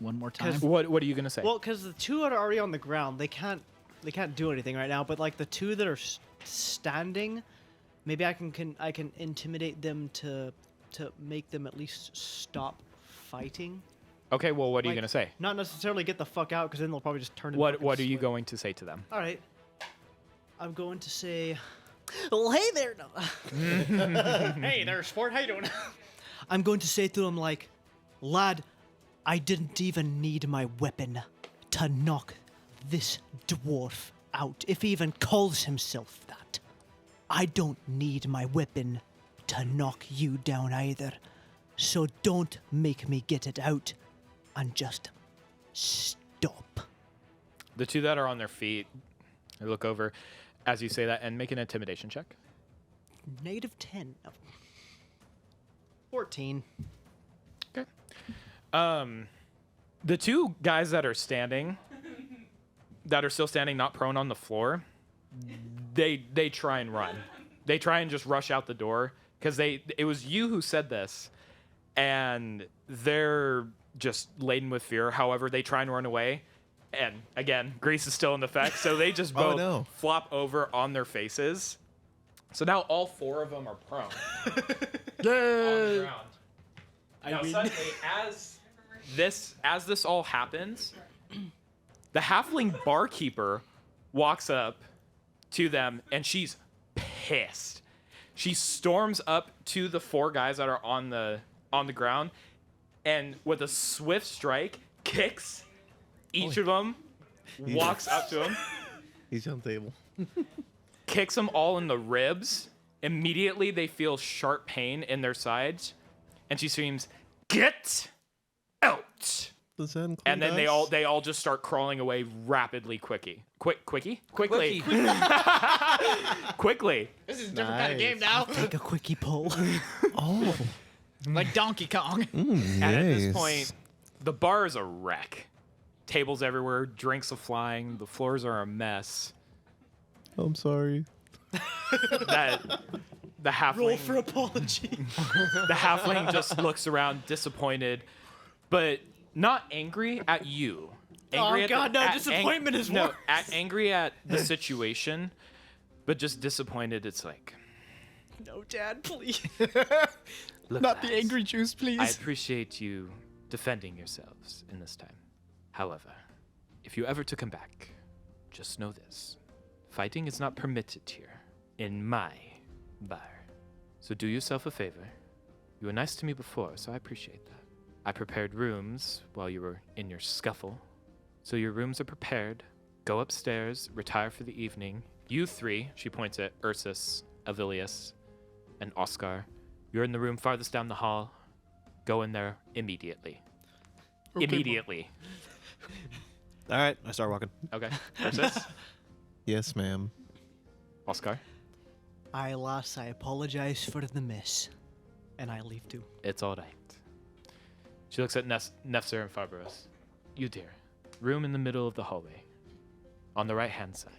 One more time. What are you gonna say? well, because the 2 that are already on the ground, they can't do anything right now. But like the 2 that are standing, maybe I can intimidate them to make them at least stop fighting. Okay. Well, what are you like, gonna say? Not necessarily get the fuck out, because then they'll probably just turn. And What fucking are you slip. going to say to them? All right. I'm going to say, well, hey there. No. hey there, sport. How you doing? I'm going to say to him like, lad, I didn't even need my weapon to knock this dwarf out, if he even calls himself that. I don't need my weapon to knock you down either. So don't make me get it out and just stop. The 2 that are on their feet, they look over as you say that and make an intimidation check. -10. No. 14. Okay. The 2 guys that are standing, that are still standing, not prone on the floor, they try and run. They try and just rush out the door because it was you who said this, and they're just laden with fear. However, they try and run away, and again, grease is still in effect, so they just both no. flop over on their faces. So now all 4 of them are prone on the ground. Now suddenly, as this all happens, the halfling barkeeper walks up to them, and she's pissed. She storms up to the 4 guys that are on the ground, and with a swift strike, kicks each of them, walks up to them, He's on the table. kicks them all in the ribs. Immediately, they feel sharp pain in their sides, and she screams, "Get out!" Does that include And then us? they all just start crawling away rapidly, quickly. Quickly. This is a different kind of game now. Take a quickie pull. Oh. Like Donkey Kong. And at this point, the bar is a wreck. Tables everywhere, drinks are flying, the floors are a mess. I'm sorry. That the halfling Roll for apology. the halfling just looks around disappointed, but not angry at you. Angry Oh, at God, no, disappointment is no, worse. angry at the situation, but just disappointed. It's like, No, Dad, please. look, Not the lads, angry juice, please. I appreciate you defending yourselves in this time. However, if you ever to come back, just know this. Fighting is not permitted here in my bar. So do yourself a favor. You were nice to me before, so I appreciate that. I prepared rooms while you were in your scuffle. So your rooms are prepared. Go upstairs, retire for the evening. You 3, she points at Ursus, Avilius, and Oscar. You're in the room farthest down the hall. Go in there immediately. Immediately. All right, I start walking. Okay. Ursus, Yes, ma'am. Oscar. Aye, lass, I apologize for the miss. And I leave too. It's all right. She looks at Nefzer and Farbros. You dear, room in the middle of the hallway. On the right-hand side.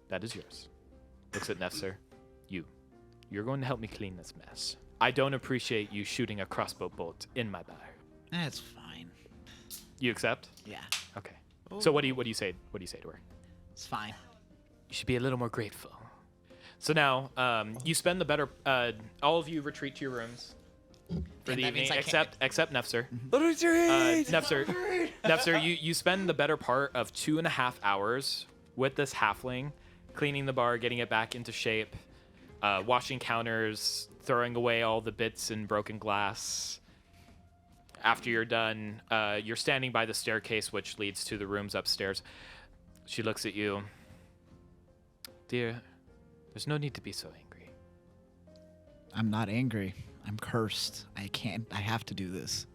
That is yours. Looks at Nefzer. You're going to help me clean this mess. I don't appreciate you shooting a crossbow bolt in my bar. That's fine. You accept? Yeah, Okay. So what do you say? What do you say to her? it's fine. You should be a little more grateful. So now, you spend the better. All of you retreat to your rooms for And the that evening, means I except Nefzer. Retreat! Nefzer, you spend the better part of 2.5 hours with this halfling, cleaning the bar, getting it back into shape, washing counters, throwing away all the bits and broken glass. After you're done, you're standing by the staircase which leads to the rooms upstairs. She looks at you. Dear, there's no need to be so angry. I'm not angry. I'm cursed. I have to do this.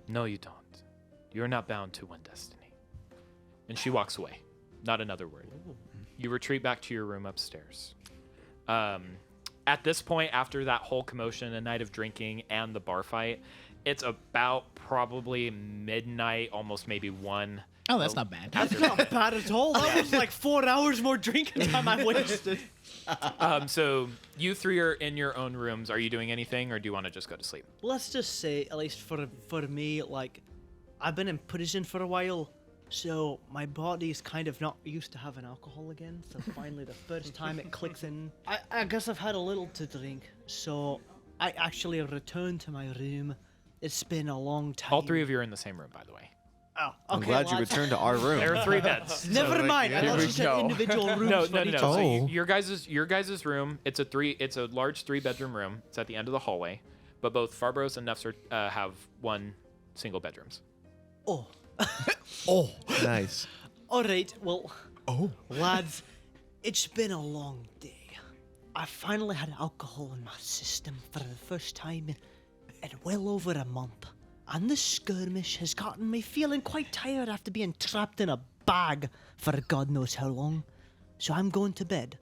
No, you don't. You're not bound to one destiny. And she walks away. Not another word. You retreat back to your room upstairs. At this point, after that whole commotion, a night of drinking, and the bar fight, it's about probably midnight, almost maybe 1. Oh, that's not bad. That's not bad at all. That was like 4 hours more drinking time I wasted. So you 3 are in your own rooms. Are you doing anything, or do you want to just go to sleep? Let's just say, at least for me, like, I've been in prison for a while, so my body's kind of not used to having alcohol again. So finally, the first time it clicks in, I guess I've had a little to drink. So I actually returned to my room. It's been a long time. All 3 of you are in the same room, by the way. Oh, I'm okay, glad you lads. returned to our room. There are 3 beds. Never mind. I yeah. thought Here you we said go. individual rooms No, for no, no, each no. of So us. Oh. your guys' room, it's a large 3-bedroom room. It's at the end of the hallway, but both Farbros and Nefzer have 1 single bedrooms. Oh. Oh, nice. All right, well, lads, it's been a long day. I finally had alcohol in my system for the first time in well over a month. And the skirmish has gotten me feeling quite tired after being trapped in a bag for God knows how long. So I'm going to bed.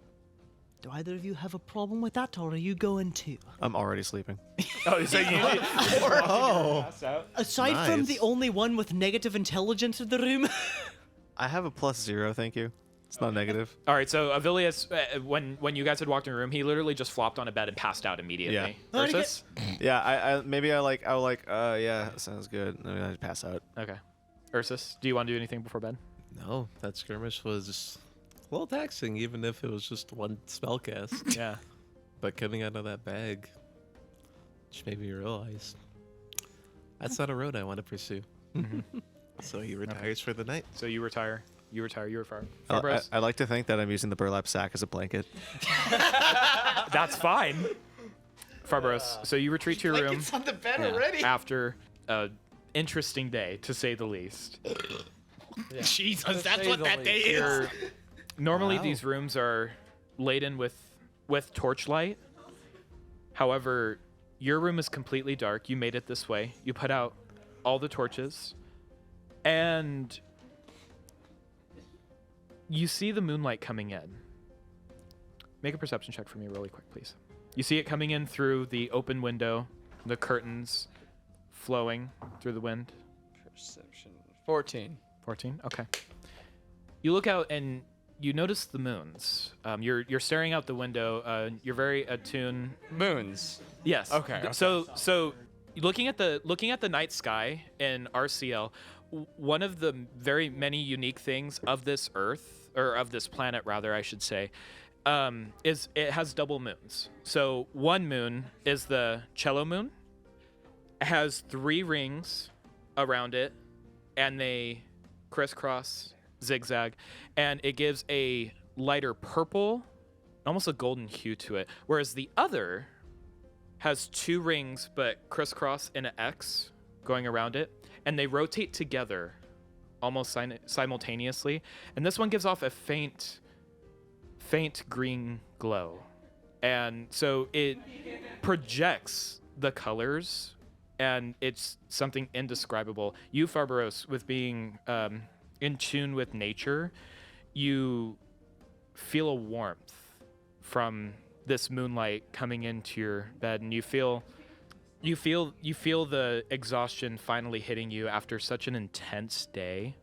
Do either of you have a problem with that, or are you going too? I'm already sleeping. Oh, so you Oh. Aside from Nice. the only one with negative intelligence in the room, I have a +0, thank you. It's not negative. All right, so Avilius, when you guys had walked in the room, he literally just flopped on a bed and passed out immediately. Yeah. Ursus? Yeah, yeah, sounds good. And then I pass out. Okay. Ursus, do you want to do anything before bed? No, that skirmish was a little taxing, even if it was just one spell cast. Yeah. But coming out of that bag, which made me realize that's not a road I want to pursue. So he retires for the night. So you retire. You retire. You retire. I like to think that I'm using the burlap sack as a blanket. That's fine. Farbaros, so you retreat to your room It's on the bed already. after an interesting day, to say the least. Jesus, that's what that day is. You're- Normally, these rooms are laden with torchlight. However, your room is completely dark. You made it this way. You put out all the torches, and you see the moonlight coming in. Make a perception check for me really quick, please. You see it coming in through the open window, the curtains flowing through the wind. Perception. 14. 14? Okay. You look out and you notice the moons. You're staring out the window. You're very attuned. Moons. Yes. Okay, okay. So looking at the night sky in RCL, one of the very many unique things of this Earth, or of this planet rather, I should say, is it has double moons. So one moon is the cello moon. It has 3 rings around it, and they crisscross, zigzag, and it gives a lighter purple, almost a golden hue to it. Whereas the other has 2 rings but crisscross in an X going around it, and they rotate together almost simultaneously. And this one gives off a faint green glow. And so it projects the colors, and it's something indescribable. You, Farbaros, with being in tune with nature, you feel a warmth from this moonlight coming into your bed, and you feel the exhaustion finally hitting you after such an intense day.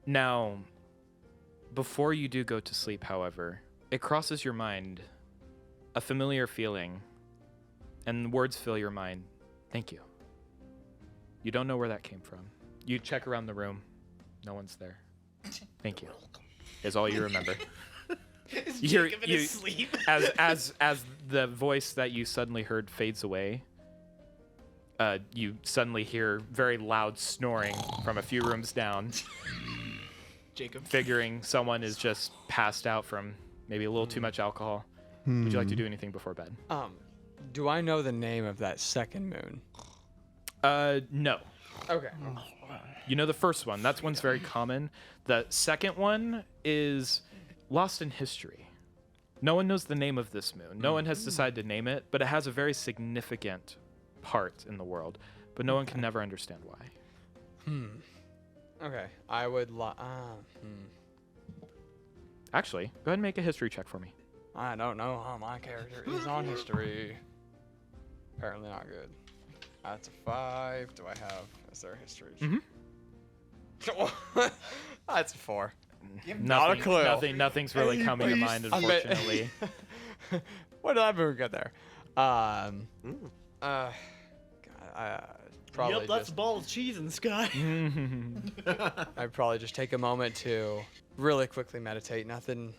Now, before you do go to sleep, however, it crosses your mind a familiar feeling, and words fill your mind. Thank you. You don't know where that came from. You check around the room. No one's there. Thank you. Is all you remember. Is You hear- Jacob in you- his sleep? As the voice that you suddenly heard fades away, you suddenly hear very loud snoring from a few rooms down, Jacob. figuring someone is just passed out from maybe a little too much alcohol. Would you like to do anything before bed? Do I know the name of that second moon? No. Okay. You know the first one. That one's very common. The second one is lost in history. No one knows the name of this moon. No one has decided to name it, but it has a very significant part in the world. But no one can never understand why. Okay. I would Actually, go ahead and make a history check for me. I don't know how my character is on history. Apparently not good. That's a 5. Do I have? Is there a history? That's a 4. Not a clue. Nothing's really coming to mind, unfortunately. What did that moon get there? God, probably Yep, that's just, a ball of cheese in the sky. I'd probably just take a moment to really quickly meditate. Nothing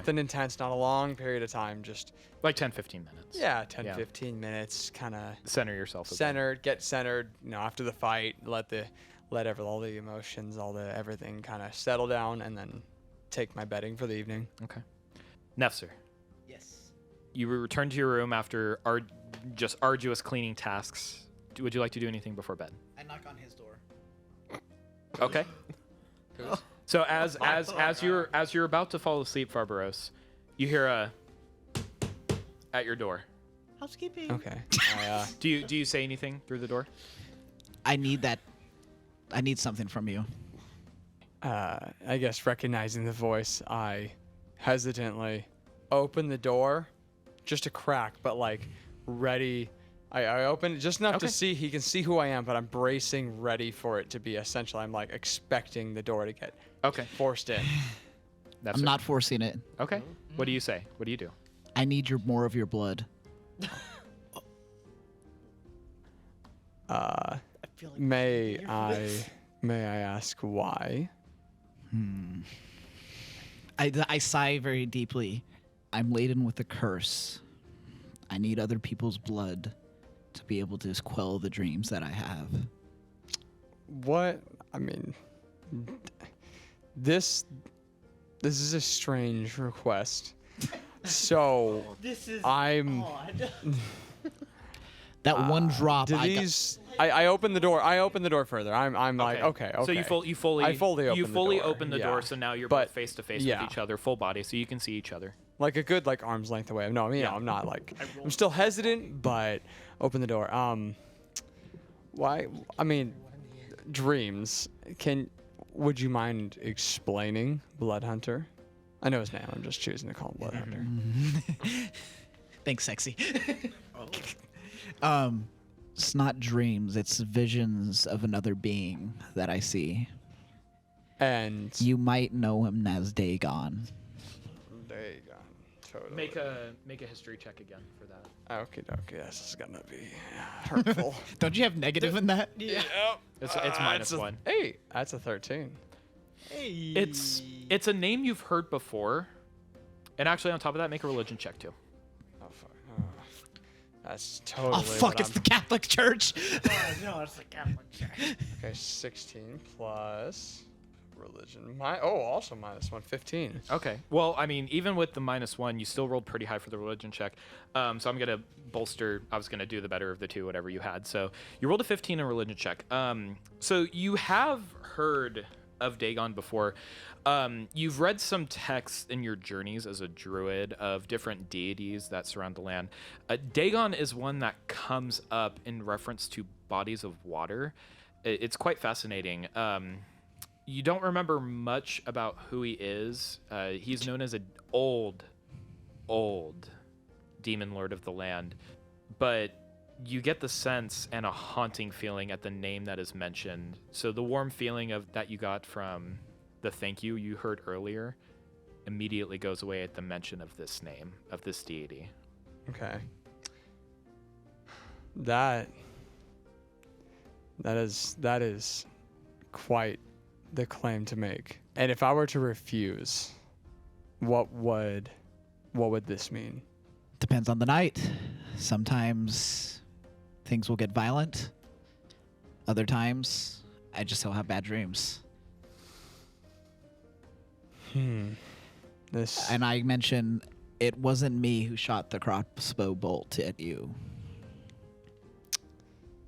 intense, not a long period of time. Just Like 10, 15 minutes. 10, 15 minutes, kind of Center yourself. a bit. centered, get centered. After the fight, let all the emotions, everything kind of settle down, and then take my bedding for the evening. Okay. Nefzer, Yes. you return to your room after just arduous cleaning tasks. Would you like to do anything before bed? I knock on his door. Okay. So as you're about to fall asleep, Farbaros, you hear a at your door. Housekeeping. Okay. Do you say anything through the door? I need something from you. I guess recognizing the voice, I hesitantly open the door, just a crack, but like ready. I open it just enough Okay. to see he can see who I am, but I'm bracing, ready for it to be essential. I'm like expecting the door to get Okay. Forced in. That's I'm it. not forcing it. Okay. What do you say? What do you do? I need more of your blood. May I ask why? I sigh very deeply. I'm laden with a curse. I need other people's blood to be able to quell the dreams that I have. What? I mean, this is a strange request. So This is I'm. odd. That one drop. Do these? I open the door. I open the door further. I'm like, okay. So you fully I fully you open the fully door, open the yeah. door, so now you're But, both face to face yeah. with each other, full body, so you can see each other. like a good like arm's length away. No, I mean, I'm not like. I'm still hesitant, but open the door. Why? I mean, dreams. Would you mind explaining Blood Hunter? I know his name. I'm just choosing to call him Blood Hunter. Thanks, sexy. It's not dreams. It's visions of another being that I see. And You might know him as Dagon. there you go. Totally. Make a history check again for that. Okay, this is gonna be hurtful. Don't you have negative in that? It's minus one. Hey, that's a 13. It's a name you've heard before, and actually on top of that, make a religion check too. Oh fuck. Oh. That's totally. Oh fuck! what It's the Catholic Church. No, it's the Catholic Church. Okay, 16 plus religion. Also minus 1, 15. Okay. Well, I mean, even with the minus one, you still rolled pretty high for the religion check. So I'm gonna bolster. I was gonna do the better of the two, whatever you had. So you rolled a 15 in religion check. So you have heard of Dagon before. You've read some texts in your journeys as a druid of different deities that surround the land. Dagon is one that comes up in reference to bodies of water. It's quite fascinating. You don't remember much about who he is. He's known as an old demon lord of the land, but you get the sense and a haunting feeling at the name that is mentioned. So the warm feeling that you got from the thank you heard earlier immediately goes away at the mention of this name, of this deity. Okay. That is quite the claim to make. And if I were to refuse, what would this mean? Depends on the night. Sometimes things will get violent. Other times, I just still have bad dreams. This And I mentioned it wasn't me who shot the crossbow bolt at you.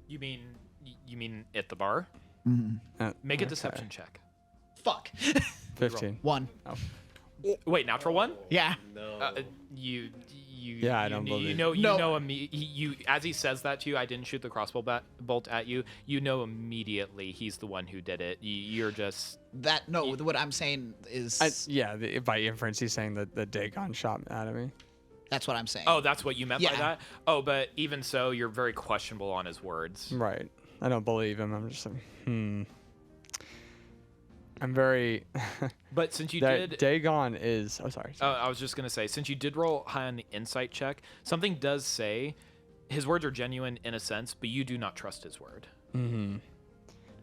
You mean at the bar? Make a deception check. Fuck. 15. 1. Wait, natural one? Yeah. You Yeah, I don't believe. You as he says that to you, I didn't shoot the crossbow bolt at you. You know immediately he's the one who did it. You're just What I'm saying is by inference, he's saying that the Dagon shot at me. that's what I'm saying. Oh, that's what you meant by Yeah. that? Oh, but even so, you're very questionable on his words. Right. I don't believe him. I'm just like, I'm very. But since you that did Dagon is. Oh, sorry. I was just going to say, since you did roll high on the insight check, something does say his words are genuine in a sense, but you do not trust his word. Mm-hmm.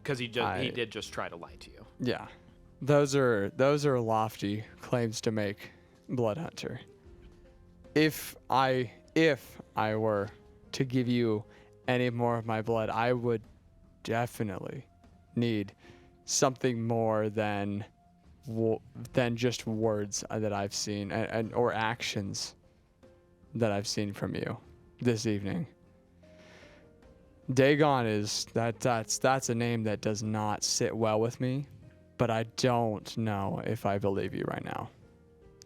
Because he did just try to lie to you. Yeah. Those are lofty claims to make, Blood Hunter. If I were to give you any more of my blood, I would definitely need something more than just words that I've seen and or actions that I've seen from you this evening. Dagon is that's a name that does not sit well with me, but I don't know if I believe you right now.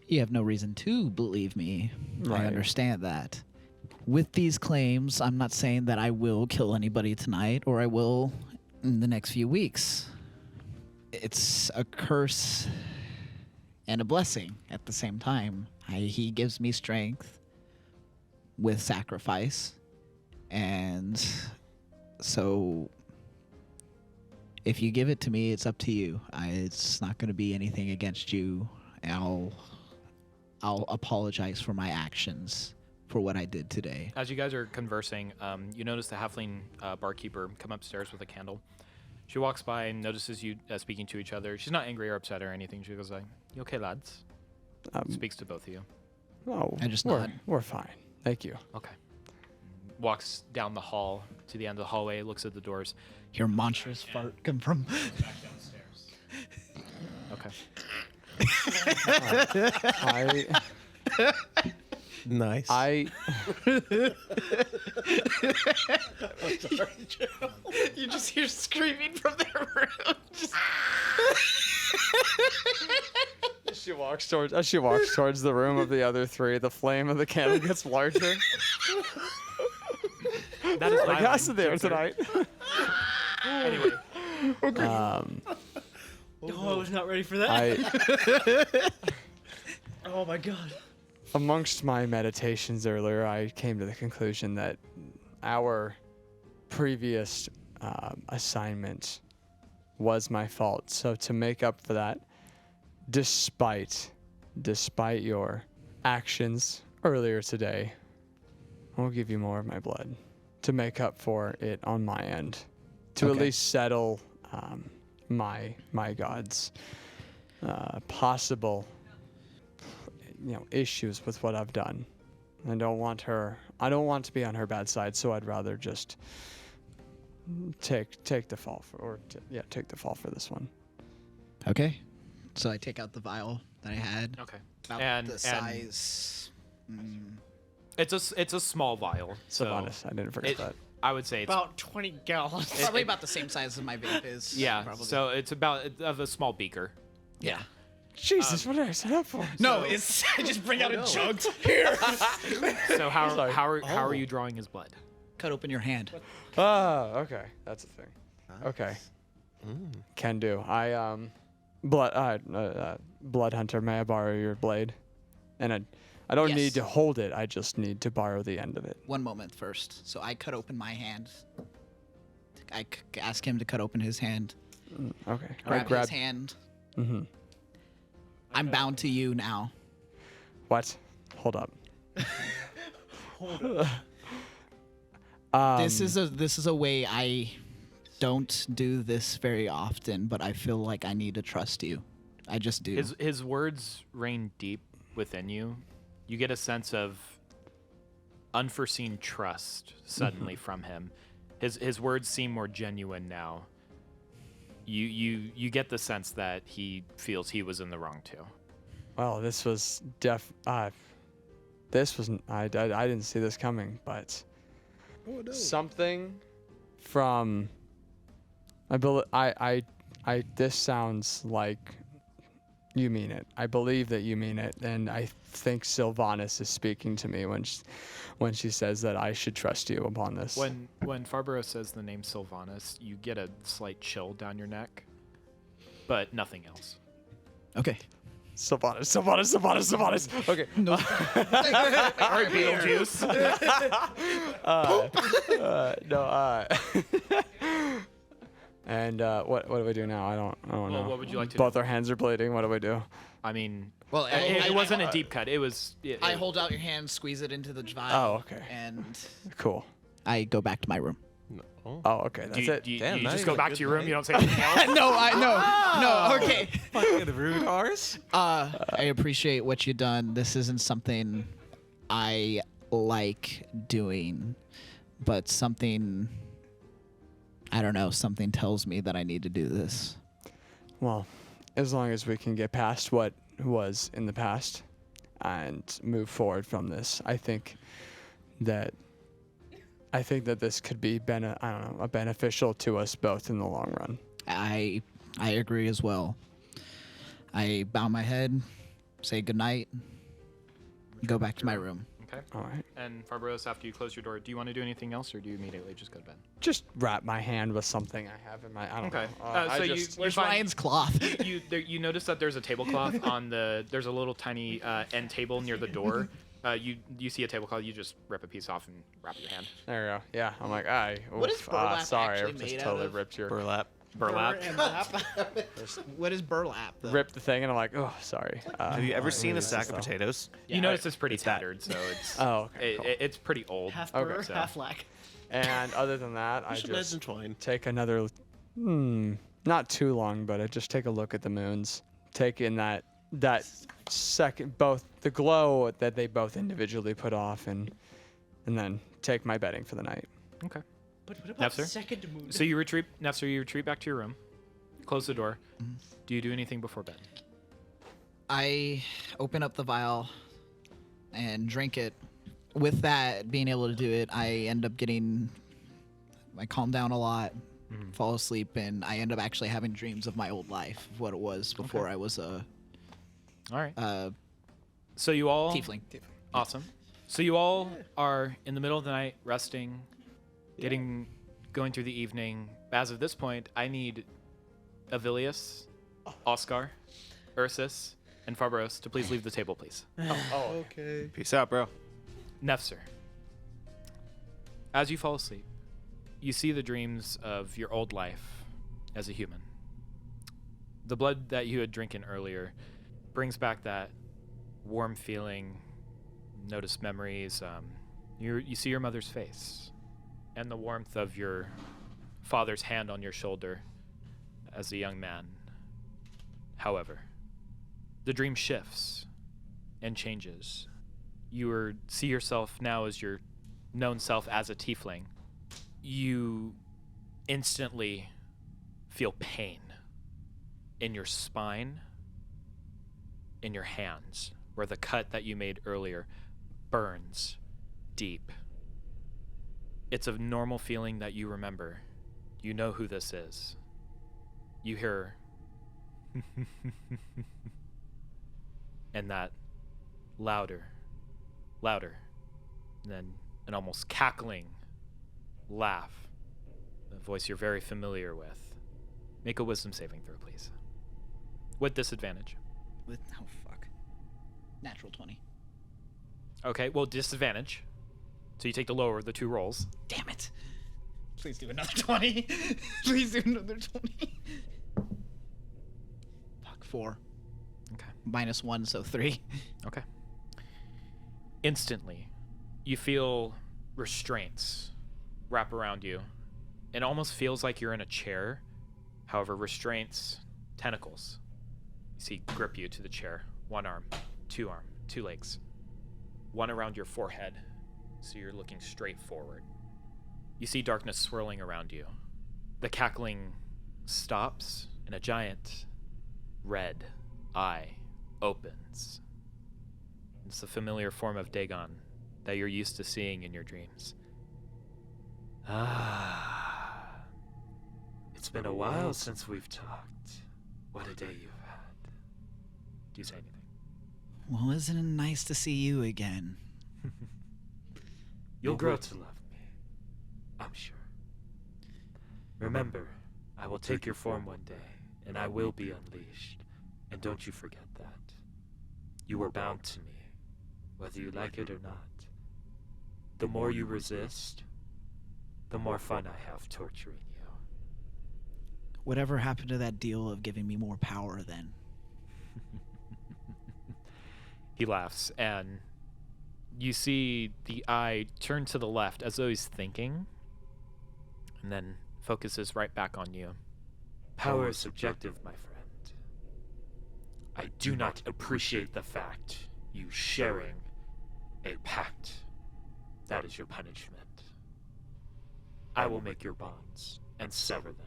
You have no reason to believe me. Right. I understand that. With these claims, I'm not saying that I will kill anybody tonight or I will in the next few weeks. It's a curse and a blessing at the same time. He gives me strength with sacrifice. And so If you give it to me, it's up to you. It's not going to be anything against you. I'll apologize for my actions for what I did today. As you guys are conversing, you notice the halfling barkeeper come upstairs with a candle. She walks by and notices you speaking to each other. She's not angry or upset or anything. She goes like, "You okay, lads?" Speaks to both of you. Oh, I just we're, nod. we're fine. Thank you. Okay. Walks down the hall to the end of the hallway, looks at the doors. Your monstrous fart come from. Back downstairs. Okay. Nice. I You just hear screaming from their room. As she walks towards the room of the other three, the flame of the candle gets larger. That is Like my us line, there good sir. tonight. Anyway, Oh, I was not ready for that. Oh my god. Amongst my meditations earlier, I came to the conclusion that our previous assignment was my fault. So to make up for that, despite your actions earlier today, I'll give you more of my blood to make up for it on my end, to at Okay. least settle my god's possible issues with what I've done. I don't want to be on her bad side, so I'd rather just take the fall take the fall for this one. Okay. So I take out the vial that I had. okay. About And- the and- size. It's a small vial. So Sylvanas, I didn't forget it- that. I would say it's About 20 gallons. Probably about the same size as my vape is. yeah. Probably. So it's about of a small beaker. yeah. Jesus, what did I set up for? No, it's just bring out a jug. Here. So how Sorry. how are you drawing his blood? Cut open your hand. Oh, okay, that's a thing. Okay, can do. I blood hunter. May I borrow your blade? And I don't Yes. need to hold it. I just need to borrow the end of it. One moment first. So I cut open my hand. I ask him to cut open his hand. Okay. Grab his hand. Mm-hmm. I'm bound to you now. What? Hold up. This is a way I don't do this very often, but I feel like I need to trust you. I just do. His words rain deep within you. You get a sense of unforeseen trust suddenly from him. His words seem more genuine now. You get the sense that he feels he was in the wrong too. Well, this was I didn't see this coming, but something from this sounds like you mean it. I believe that you mean it, and I think Sylvanas is speaking to me when she says that I should trust you upon this. When Farborough says the name Sylvanas, you get a slight chill down your neck, but nothing else. Okay. Sylvanas. Okay. No. All right, Beetlejuice. And what do we do now? I don't Well, know. what would you like to Both do? our hands are bleeding. What do we do? I mean, Well, it wasn't a deep cut. It was. I hold out your hand, squeeze it into the vial. Oh, okay. And Cool. I go back to my room. Oh, okay. That's it. Do you Damn, now just you go got back good to your room? night. You don't say anything else? No, okay. Fucking rude horse. I appreciate what you've done. This isn't something I like doing, but something, I don't know, something tells me that I need to do this. Well, as long as we can get past what was in the past and move forward from this, I think that this could be beneficial to us both in the long run. I agree as well. I bow my head, say goodnight, go back to my room. Okay. All right. And Farbros, after you close your door, do you want to do anything else, or do you immediately just go to bed? Just wrap my hand with something I have in my. I don't Okay. know. So you Where's find- Ryan's cloth? you notice that there's a tablecloth on the. There's a little tiny end table near the door. You see a tablecloth. You just rip a piece off and wrap your hand. There we go. Yeah. I'm like, What is burlap sorry, I actually just made out totally of? ripped your. Burlap. Burlap. And lap. What is burlap? Though? Rip the thing, and I'm like, oh, sorry. Have you ever seen a this sack is of though. potatoes? You notice it's pretty tattered, so it's Oh, okay. Cool. it's pretty old. Half Okay, burr, so- half lack. And other than that, I Just just imagine twine. take another, not too long, but I just take a look at the moons. Take in that second, both the glow that they both individually put off, and then take my bedding for the night. Okay. But what about Nefzer? second moon? So you retreat, Nefzer, you retreat back to your room. Close the door. Do you do anything before bed? I open up the vial and drink it. With that, being able to do it, I calm down a lot, fall asleep, and I end up actually having dreams of my old life, of what it was before I was a All right. So you all tiefling. Awesome. So you all are in the middle of the night, resting, going through the evening. As of this point, I need Avilius, Oscar, Ursus, and Farbaros to please leave the table, please. Okay. Peace out, bro. Nefzer, as you fall asleep, you see the dreams of your old life as a human. The blood that you had drinking earlier brings back that warm feeling, notice memories. You see your mother's face and the warmth of your father's hand on your shoulder as a young man. However, the dream shifts and changes. You see yourself now as your known self as a tiefling. You instantly feel pain in your spine, in your hands, where the cut that you made earlier burns deep. It's a normal feeling that you remember. You know who this is. You hear and that louder, and then an almost cackling laugh, a voice you're very familiar with. Make a wisdom saving throw, please. With disadvantage. With natural 20. Okay, well, disadvantage. So you take the lower of the two rolls. Damn it. Please do another 20. Please do another 20. Fuck, 4. Okay. -1, so 3. Okay. Instantly, you feel restraints wrap around you. It almost feels like you're in a chair. However, restraints, tentacles, you see, grip you to the chair. One arm, two legs. One around your forehead, so you're looking straight forward. You see darkness swirling around you. The cackling stops, and a giant red eye opens. It's the familiar form of Dagon that you're used to seeing in your dreams. Ah. It's been a while since we've talked. What a day you've had. Do you say anything? Well, isn't it nice to see you again? You'll grow to love me, I'm sure. Remember, I will take your form one day, and I will be unleashed. And don't you forget that. You are bound to me, whether you like it or not. The more you resist, the more fun I have torturing you. Whatever happened to that deal of giving me more power then? He laughs, and you see the eye turn to the left as though he's thinking, and then focuses right back on you. Power is subjective, my friend. I do not appreciate the fact you sharing a pact. That is your punishment. I will make your bonds and sever them.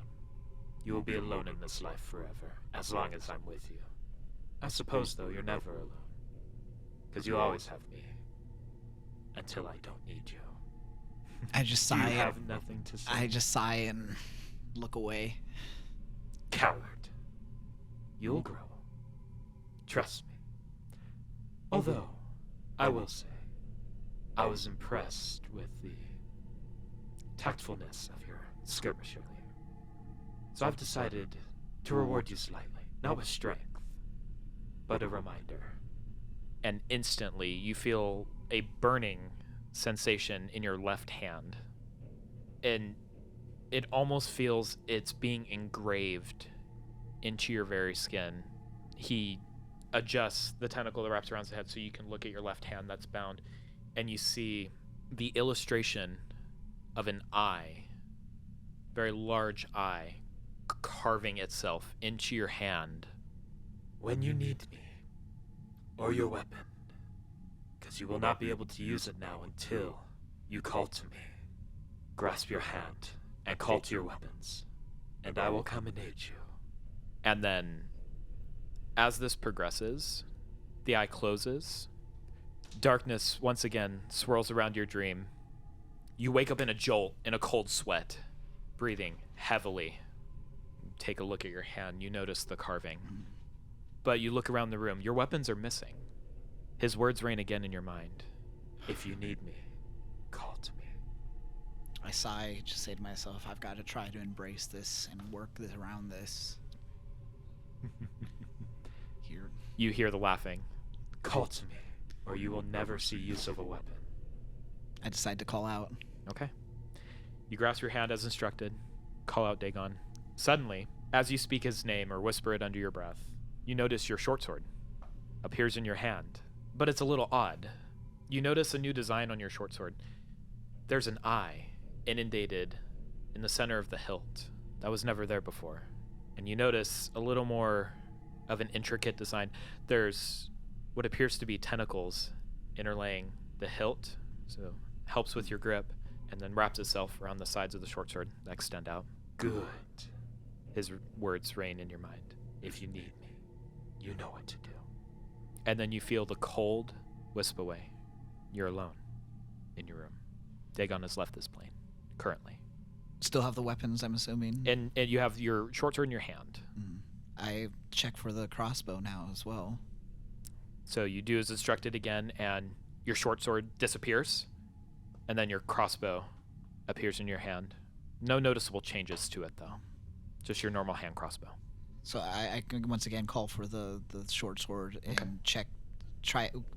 You will be alone in this life forever, as long as I'm with you. I suppose, though, you're never alone. Because you always have me. Until I don't need you. I just Do sigh. you have nothing to say? I just sigh and look away. Coward. You'll grow. Trust me. Although, I will say, I was impressed with the tactfulness of your skirmish earlier. So I've decided to reward you slightly, not with strength, but a reminder. And instantly, you feel a burning sensation in your left hand. And it almost feels it's being engraved into your very skin. He adjusts the tentacle that wraps around his head so you can look at your left hand that's bound, and you see the illustration of an eye, very large eye, carving itself into your hand. When you need me, or your weapon, because you will not be able to use it now until you call to me. Grasp your hand and call to your weapons, and I will come and aid you. And then, as this progresses, the eye closes. Darkness once again swirls around your dream. You wake up in a jolt, in a cold sweat, breathing heavily. Take a look at your hand. You notice the carving. But you look around the room. Your weapons are missing. His words reign again in your mind. If you need me, call to me. I sigh, just say to myself, I've got to try to embrace this and work around this. Here. You hear the laughing. Call to me, or you will never see use of a weapon. I decide to call out. Okay. You grasp your hand as instructed. Call out Dagon. Suddenly, as you speak his name or whisper it under your breath, you notice your short sword appears in your hand, but it's a little odd. You notice a new design on your short sword. There's an eye inundated in the center of the hilt that was never there before. And you notice a little more of an intricate design. There's what appears to be tentacles interlaying the hilt, so helps with your grip, and then wraps itself around the sides of the short sword that extend out. Good. His words reign in your mind. If you need me, you know what to do. And then you feel the cold wisp away. You're alone in your room. Dagon has left this plane, currently. Still have the weapons, I'm assuming. And you have your short sword in your hand. I check for the crossbow now as well. So you do as instructed again, and your short sword disappears, and then your crossbow appears in your hand. No noticeable changes to it, though. Just your normal hand crossbow. So I can once again call for the short sword and check.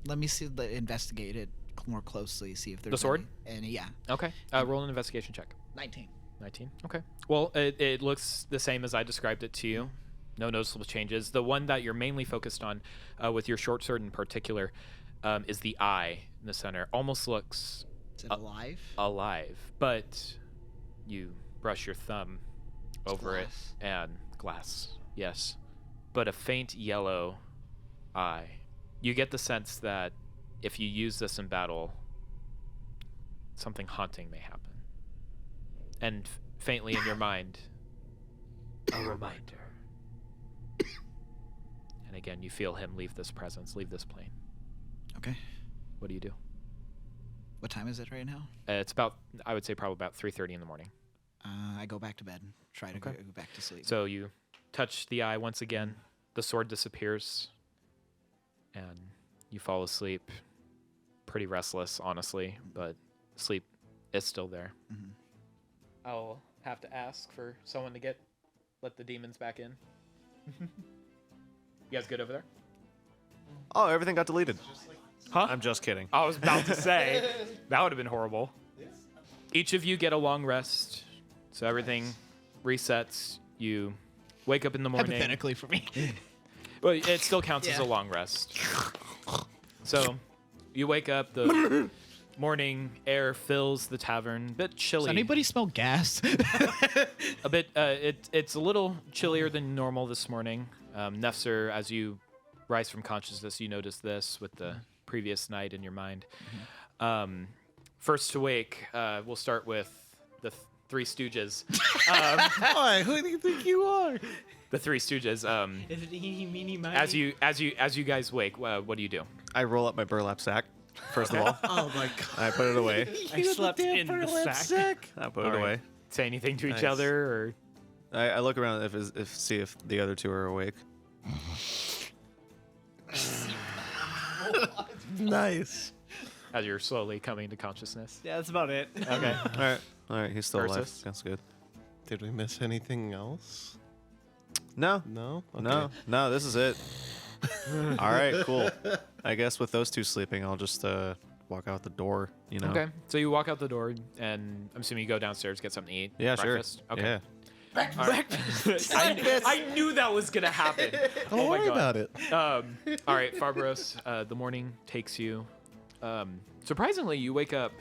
Let me investigate it more closely, see if there's the sword. Yeah. Okay. Roll an investigation check. 19. 19. Okay. Well, it looks the same as I described it to you. No noticeable changes. The one that you're mainly focused on, with your short sword in particular, is the eye in the center. Almost looks Is it alive? alive, but you brush your thumb over it glass. and glass. Yes, but a faint yellow eye. You get the sense that if you use this in battle, something haunting may happen. And faintly in your mind, A reminder. and again you feel him leave this presence, leave this plane. Okay. What do you do? What time is it right now? It's about, I would say, probably about 3:30 in the morning. I go back to bed. Try to go back to sleep. So you touch the eye once again. The sword disappears, and you fall asleep. Pretty restless, honestly, but sleep is still there. Mhm. I'll have to ask for someone to let the demons back in. You guys good over there? Oh, everything got deleted. Huh? I'm just kidding. I was about to say that would have been horrible. Each of you get a long rest, so everything resets. You wake up in the morning. Hypothetically for me. Well, it still counts as a long rest. So, you wake up. The morning air fills the tavern. A bit chilly. Does anybody smell gas? A bit. It's a little chillier than normal this morning. Nefzer, as you rise from consciousness, you notice this with the previous night in your mind. First to wake, we'll start with the Three Stooges. Why? Who do you think you are? The Three Stooges. Is it eeny, meeny, miny? As you guys wake, what do you do? I roll up my burlap sack, first of all. Oh my god. I put it away. I slept in the sack. I put All it right. away. Say anything to each Nice. other, or I look around see if the other two are awake. Nice. as you're slowly coming to consciousness. Yeah, that's about it. Okay. All right, he's still alive. Ursus? That's good. Did we miss anything else? No, No? no, this is it. All right, cool. I guess with those two sleeping, I'll just walk out the door. You know. Okay. So you walk out the door, and I'm assuming you go downstairs, get something to eat. Yeah, breakfast? sure. Okay. Yeah. I knew that was gonna happen. Don't worry about it. All right, Farbaros. The morning takes you. Surprisingly, you wake up,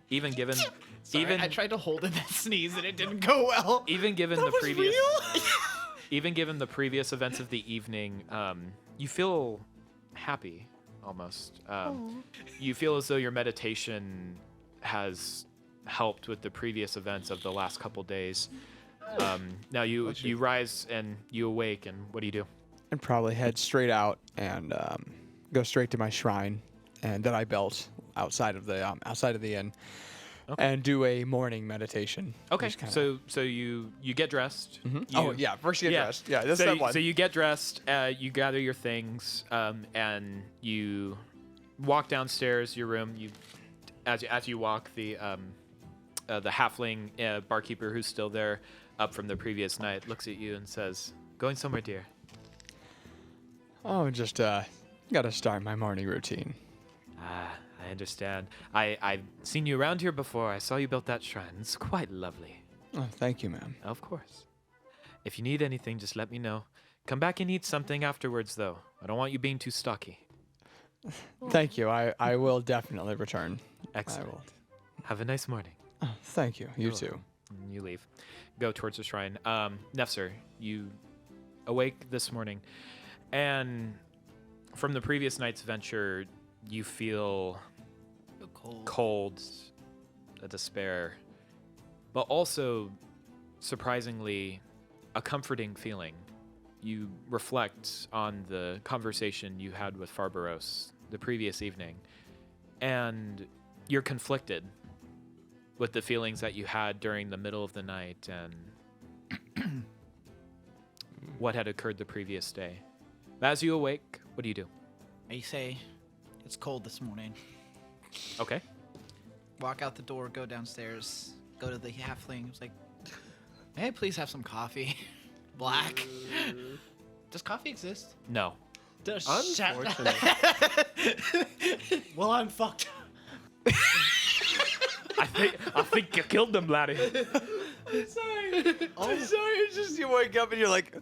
even given, I tried to hold in that sneeze and it didn't go well. even given the previous, even given the previous events of the evening, you feel happy almost. You feel as though your meditation has helped with the previous events of the last couple days. Now you rise and you awake, and what do you do? I'd probably head straight out and go straight to my shrine, and that I built outside of the inn, and do a morning meditation. Okay, Just kinda- so you get dressed. Oh yeah, first you get dressed. Yeah, that's that one. So you get dressed, you gather your things, and you walk downstairs your room. As you walk, the halfling barkeeper who's still there, up from the previous night, looks at you and says, "Going somewhere, dear?" Oh, just gotta start my morning routine. Ah, I understand. I've seen you around here before. I saw you built that shrine. It's quite lovely. Oh, thank you, ma'am. Of course. If you need anything, just let me know. Come back and eat something afterwards, though. I don't want you being too stocky. Thank you. I will definitely return. Excellent. I will. Have a nice morning. Oh, thank you. You too. And you leave. Go towards the shrine. Nefzer, you awake this morning, and from the previous night's venture, you feel cold, a despair, but also, surprisingly, a comforting feeling. You reflect on the conversation you had with Farbaros the previous evening, and you're conflicted with the feelings that you had during the middle of the night and what had occurred the previous day. As you awake, what do you do? I say, it's cold this morning. Okay. Walk out the door, go downstairs, go to the halfling. It's like, may I please have some coffee? Black. Does coffee exist? No. Unfortunate. Well, I'm fucked. I think you killed them, laddie. Sorry. I'm sorry. It's just you wake up and you're like,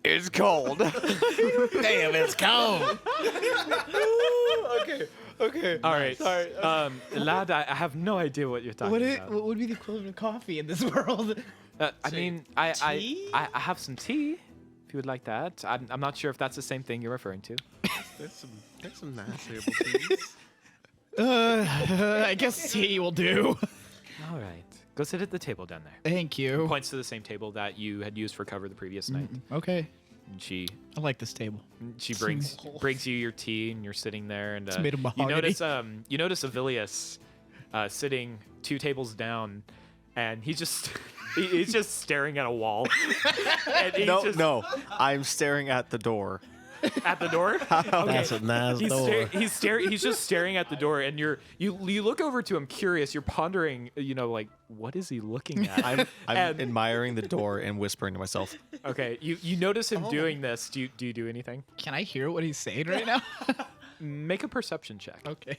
it's cold. Damn, it's cold. Okay. All right. Sorry. Lad, I have no idea what you're talking about. What would be the equivalent of coffee in this world? I mean, I tea? have some tea, if you would like that. I'm not sure if that's the same thing you're referring to. There's some nice herbal teas. I guess tea will do. All right. Go sit at the table down there. Thank you. Points to the same table that you had used for cover the previous night. Okay. And she I like this table. brings you your tea, and you're sitting there, and It's made of you mahogany. notice Avilius sitting 2 tables down, and he's just staring at a wall. And he's just No, I'm staring at the door. at the door. That's a nice door. He's just staring at the door, and you look over to him, curious. You're pondering, like, what is he looking at? I'm And- admiring the door and whispering to myself. Okay, you notice him doing this. Do you do anything? Can I hear what he's saying right now? Make a perception check. Okay.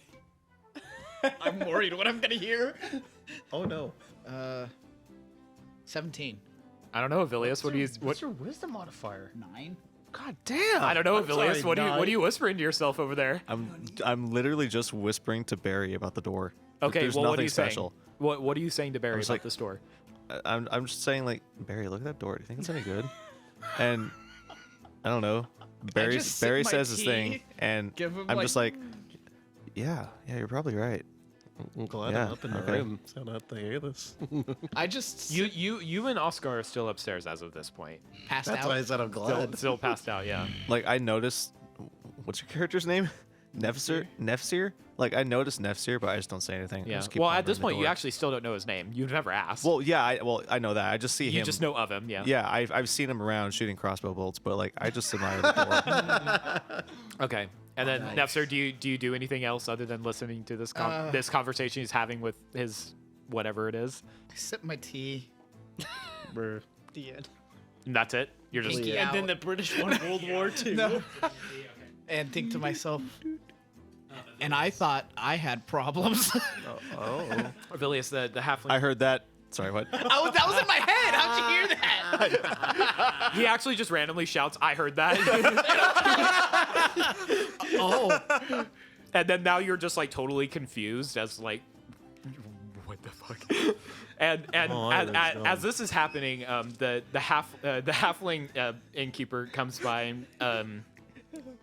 I'm worried what I'm gonna hear. Oh no. 17. I don't know, Avilius. What's your wisdom modifier? 9. God damn. I don't know, Avilius. sorry, What are you whispering to yourself over there? I'm literally just whispering to Barry about the door. Okay, There's well, nothing what are you special. saying? What are you saying to Barry was about like- this door? I'm just saying, like, Barry, look at that door. Do you think it's any good? And I don't know. Barry just sip my says his tea, thing, and give him, I'm just like, yeah, you're probably right. I'm glad Yeah, I'm up in the okay. room, so I don't have to hear this. I just You and Oscar are still upstairs as of this point. passed That's out. why I said I'm glad. Still passed out, yeah. Like, I noticed. What's your character's name? Nefsir? Like, I noticed Nefsir, but I just don't say anything. I Yeah. just keep Well, at pondering this the point, you door. actually still don't know his name. You've never asked. Well, yeah, I know that. I just see you him. just know of him, yeah. Yeah, I've seen him around shooting crossbow bolts, but like I just admire the door. Okay. And then, Nefzer, do you do anything else other than listening to this this conversation he's having with his whatever it is? I sip my tea. Brr. The end. And that's it? You're just... Pinky And out. then the British won World War II. No. And think to myself, And I thought I had problems. Avilius, the halfling. I heard that. Sorry, what? That was in my head. How'd you hear that? He actually just randomly shouts, "I heard that." Oh. And then now you're just like totally confused as like, what the fuck? And as this is happening, the halfling innkeeper comes by.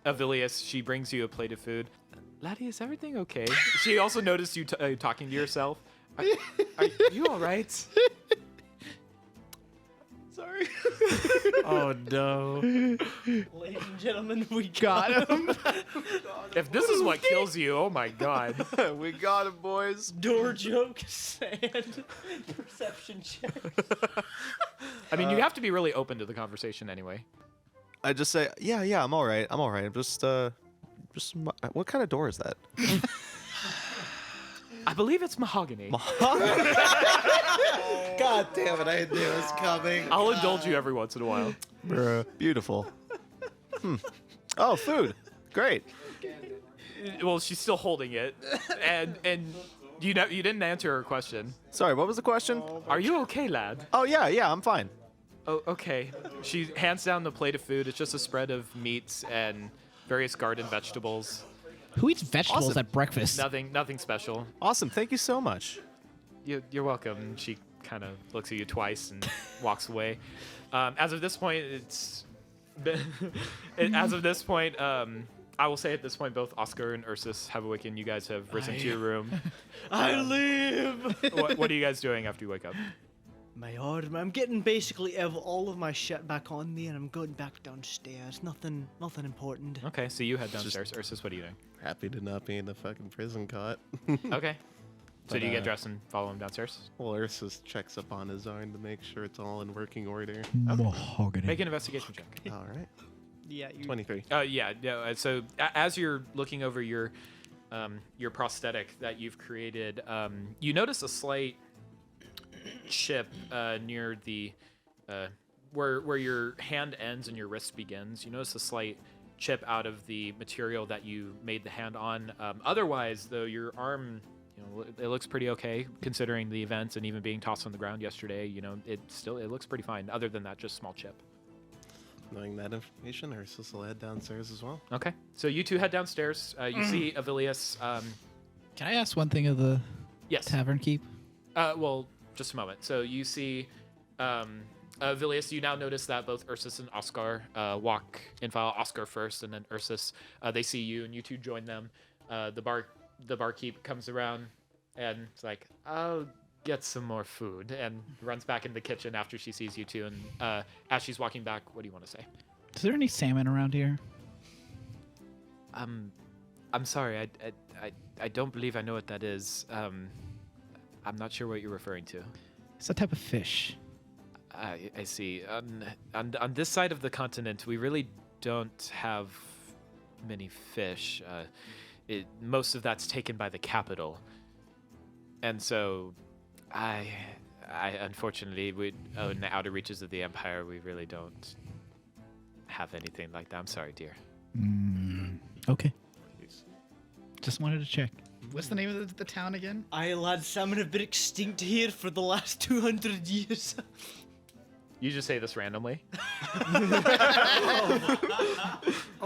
Avilius, she brings you a plate of food. Laddie, is everything okay? She also noticed you talking to yourself. Are you all right? Sorry. Oh no. Ladies and gentlemen, we got him. If this is what kills you, oh my god. We got him, boys. Door jokes and perception check. I mean, you have to be really open to the conversation anyway. I just say, yeah, I'm all right. I'm just what kind of door is that? I believe it's mahogany. God damn it! I knew it was coming. I'll indulge you every once in a while. Bruh. Beautiful. Oh, food. Great. Well, she's still holding it, and you didn't answer her question. Sorry, what was the question? Are you okay, lad? Oh, yeah, I'm fine. Oh, okay. She hands down the plate of food. It's just a spread of meats and various garden vegetables. Who eats vegetables Awesome. at breakfast? Nothing special. Awesome. Thank you so much. You're welcome. And she kind of looks at you twice and walks away. As of this point, I will say at this point, both Oscar and Ursus have awakened. You guys have risen to your room. I live. What are you guys doing after you wake up? My arm. I'm getting basically all of my shit back on me, and I'm going back downstairs. Nothing important. Okay, so you head downstairs. Ursus, what are you doing? Happy to not be in the fucking prison cot. Okay. So But, do you get dressed and follow him downstairs? Well, Ursus checks up on his arm to make sure it's all in working order. Mahogany. Make an investigation check. All right. Yeah, you. 23. Yeah. So as you're looking over your prosthetic that you've created, you notice a slight chip near the where your hand ends and your wrist begins. You notice a slight chip out of the material that you made the hand on. Otherwise, though, your arm, it looks pretty okay considering the events and even being tossed on the ground yesterday. It looks pretty fine. Other than that, just small chip. Knowing that information, Ursus will head downstairs as well. Okay, so you two head downstairs. You see Avilius. Can I ask one thing of the Yes. tavern keep? Well, just a moment. So you see Avilius, you now notice that both Ursus and Oscar walk in file. Oscar first, and then Ursus. They see you, and you two join them. The barkeep comes around, and it's like, "I'll get some more food," and runs back in the kitchen after she sees you two. And as she's walking back, what do you want to say? Is there any salmon around here? I'm sorry. I don't believe I know what that is. I'm not sure what you're referring to. It's a type of fish. I see. On this side of the continent, we really don't have many fish. Most of that's taken by the capital, and so I unfortunately, in the outer reaches of the empire, we really don't have anything like that. I'm sorry, dear. Okay. Just wanted to check. What's the name of the town again? Aye, lads, salmon have been extinct here for the last 200 years. You just say this randomly.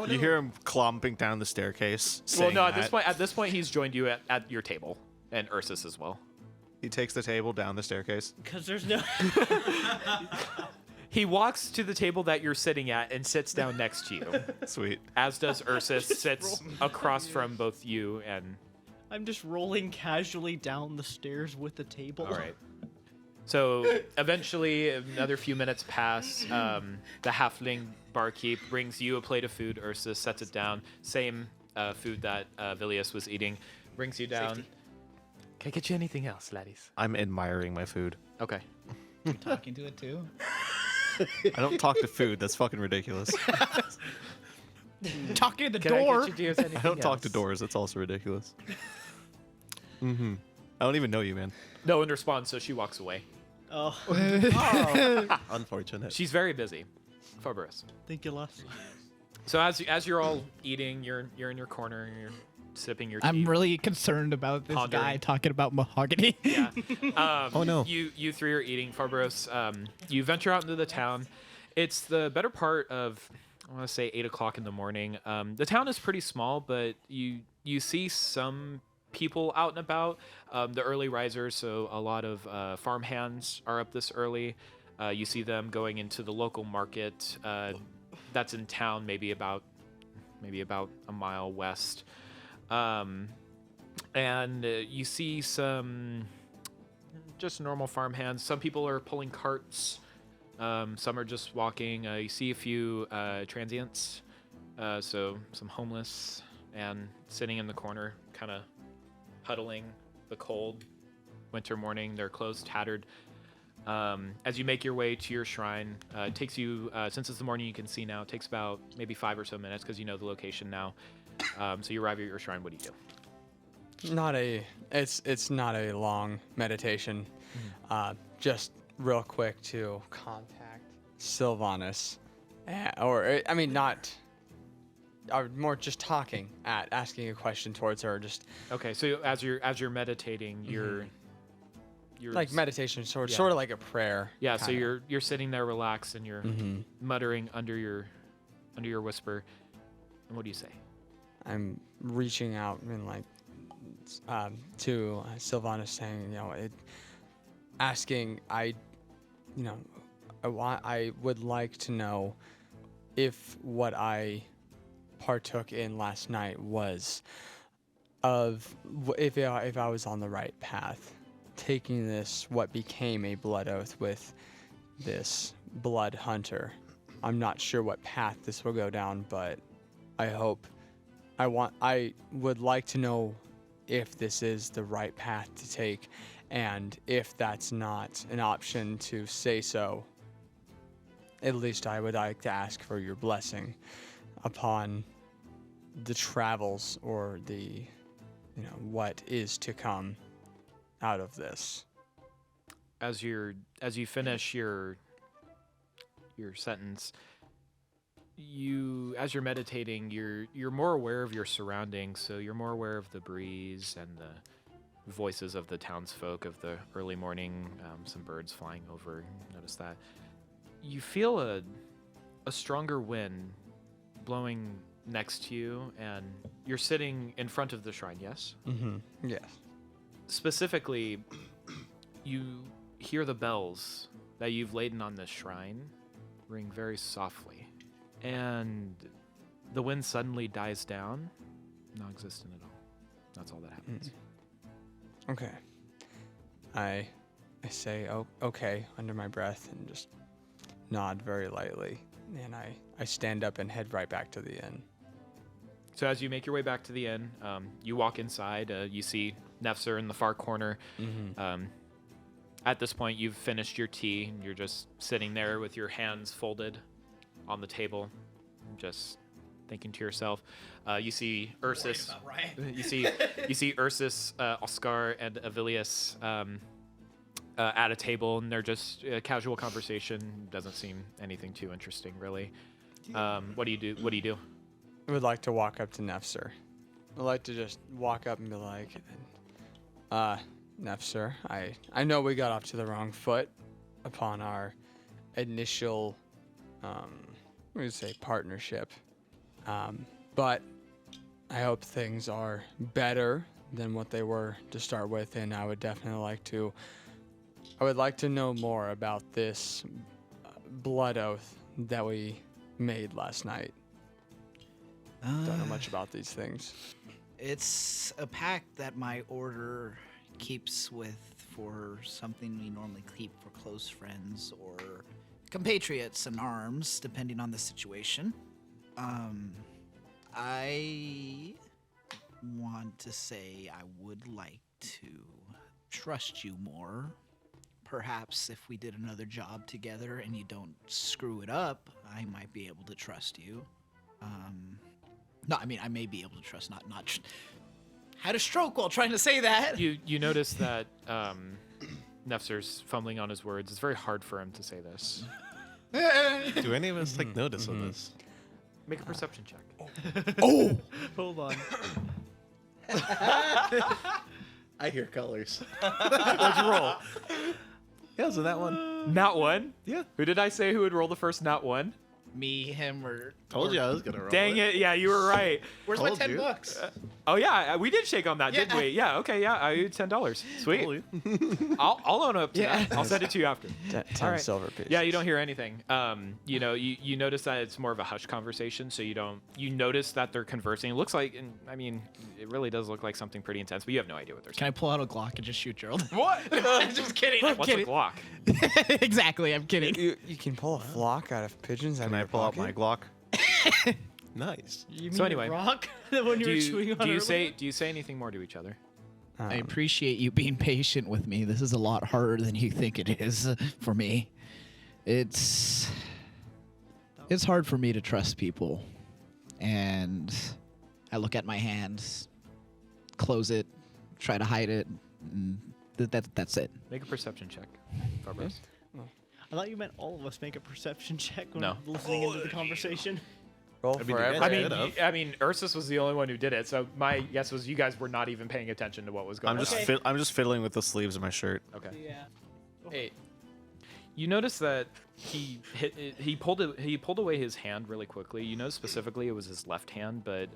You hear him clomping down the staircase. Well, saying no. that. At this point, he's joined you at your table, and Ursus as well. He takes the table down the staircase. Because there's no. He walks to the table that you're sitting at and sits down next to you. Sweet. As does Ursus, sits across from both you and. I'm just rolling casually down the stairs with the table. All right. So eventually, another few minutes pass. The halfling barkeep brings you a plate of food. Ursus sets it down. Same food that Vilius was eating. Brings you down. Safety. Can I get you anything else, laddies? I'm admiring my food. Okay. You talking to it too? I don't talk to food. That's fucking ridiculous. Talking to the Can door. I get you dears anything I don't talk to else? doors. That's also ridiculous. I don't even know you, man. No one responds, so she walks away. Oh, Unfortunate. She's very busy. Farbarus. thank you, lass. So as you're all eating, you're in your corner, and you're sipping your tea. I'm really concerned about this guy Pondering. talking about mahogany. Yeah. Oh, no. You three are eating, Farbaros. You venture out into the town. It's the better part of, I want to say, 8 o'clock in the morning. The town is pretty small, but you see some people out and about. The early risers, so a lot of farm hands are up this early. You see them going into the local market that's in town, maybe about a mile west. And you see some just normal farm hands. Some people are pulling carts. Some are just walking. You see a few transients, so some homeless and sitting in the corner, kind of huddling the cold winter morning, their clothes tattered. As you make your way to your shrine, it takes you, since it's the morning, you can see now, it takes about maybe 5 or so minutes because you know the location now. So you arrive at your shrine. What do you do? It's not a long meditation. Just real quick to contact Sylvanus, more just talking asking a question towards her. Just Okay, so as you're meditating, you're like meditation, sort Yeah. of like a prayer. Yeah, so kinda. you're sitting there relaxed and you're muttering under your whisper. And what do you say? I'm reaching out and to Sylvanus, saying, asking, I would like to know if what I partook in last night was if I was on the right path, taking this what became a blood oath with this blood hunter. I'm not sure what path this will go down, but I would like to know if this is the right path to take, and if that's not an option, to say so. At least I would like to ask for your blessing upon the travels or the, what is to come out of this. As you finish your sentence, as you're meditating, you're more aware of your surroundings, so you're more aware of the breeze and the voices of the townsfolk of the early morning, some birds flying over. Notice that. You feel a stronger wind blowing next to you, and you're sitting in front of the shrine, yes? Mm-hmm. Yes. Specifically, you hear the bells that you've laden on this shrine ring very softly. And the wind suddenly dies down, non-existent at all. That's all that happens. Okay. I say, oh, okay, under my breath, and just nod very lightly. And I stand up and head right back to the inn. So as you make your way back to the inn, you walk inside. You see Nefzer in the far corner. At this point, you've finished your tea, and you're just sitting there with your hands folded on the table, just thinking to yourself. You see Ursus. You see Ursus, Oscar, and Avilius at a table, and they're just casual conversation. Doesn't seem anything too interesting, really. What do you do? I would like to walk up to Nefzer. I'd like to just walk up and be like, Nefzer, I know we got off to the wrong foot upon our initial, we would say partnership. But I hope things are better than what they were to start with, and I would like to know more about this blood oath that we made last night. Don't know much about these things. It's a pact that my order keeps for something we normally keep for close friends or compatriots in arms, depending on the situation. I want to say I would like to trust you more. Perhaps if we did another job together and you don't screw it up, I might be able to trust you. No, I mean, I may be able to trust, not had a stroke while trying to say that. You notice that Nefzer's fumbling on his words. It's very hard for him to say this. Do any of us take notice of this? Make a perception check. Oh! Hold on. I hear colors. What'd you roll? Yeah, so that one. Not one? Yeah. Who did I say who would roll the first not one? Me, him, or Told you I was gonna roll. Dang it. Yeah, you were right. where's my Told $10? you. Oh, yeah. We did shake on that, didn't we? Yeah. Okay. Yeah. I owe you $10. Sweet. Told you. I'll own up to that. I'll send it to you after. 10 silver pieces. Yeah, you don't hear anything. You notice that it's more of a hush conversation, so you notice that they're conversing. It looks like, and I mean, it really does look like something pretty intense, but you have no idea what they're Can saying. I pull out a Glock and just shoot Gerald? What? I'm just kidding. I'm What's kidding. a Glock? Exactly. I'm kidding. You can pull a flock out of pigeons. Can I pull out my Glock? Nice. You So mean anyway, the rock? The one you were chewing on earlier? Do you say anything more to each other? I appreciate you being patient with me. This is a lot harder than you think it is for me. It's hard for me to trust people. And I look at my hands, close it, try to hide it. And that's it. Make a perception check, Farbros. I thought you meant all of us make a perception check when No. listening into the conversation. roll mean, for you guys everyone. could've. I mean, Ursus was the only one who did it, so my guess was you guys were not even paying attention to what was going I'm on. just I'm just fiddling with the sleeves of my shirt. Okay. Yeah. 8. You notice that he pulled away his hand really quickly. You notice specifically it was his left hand, but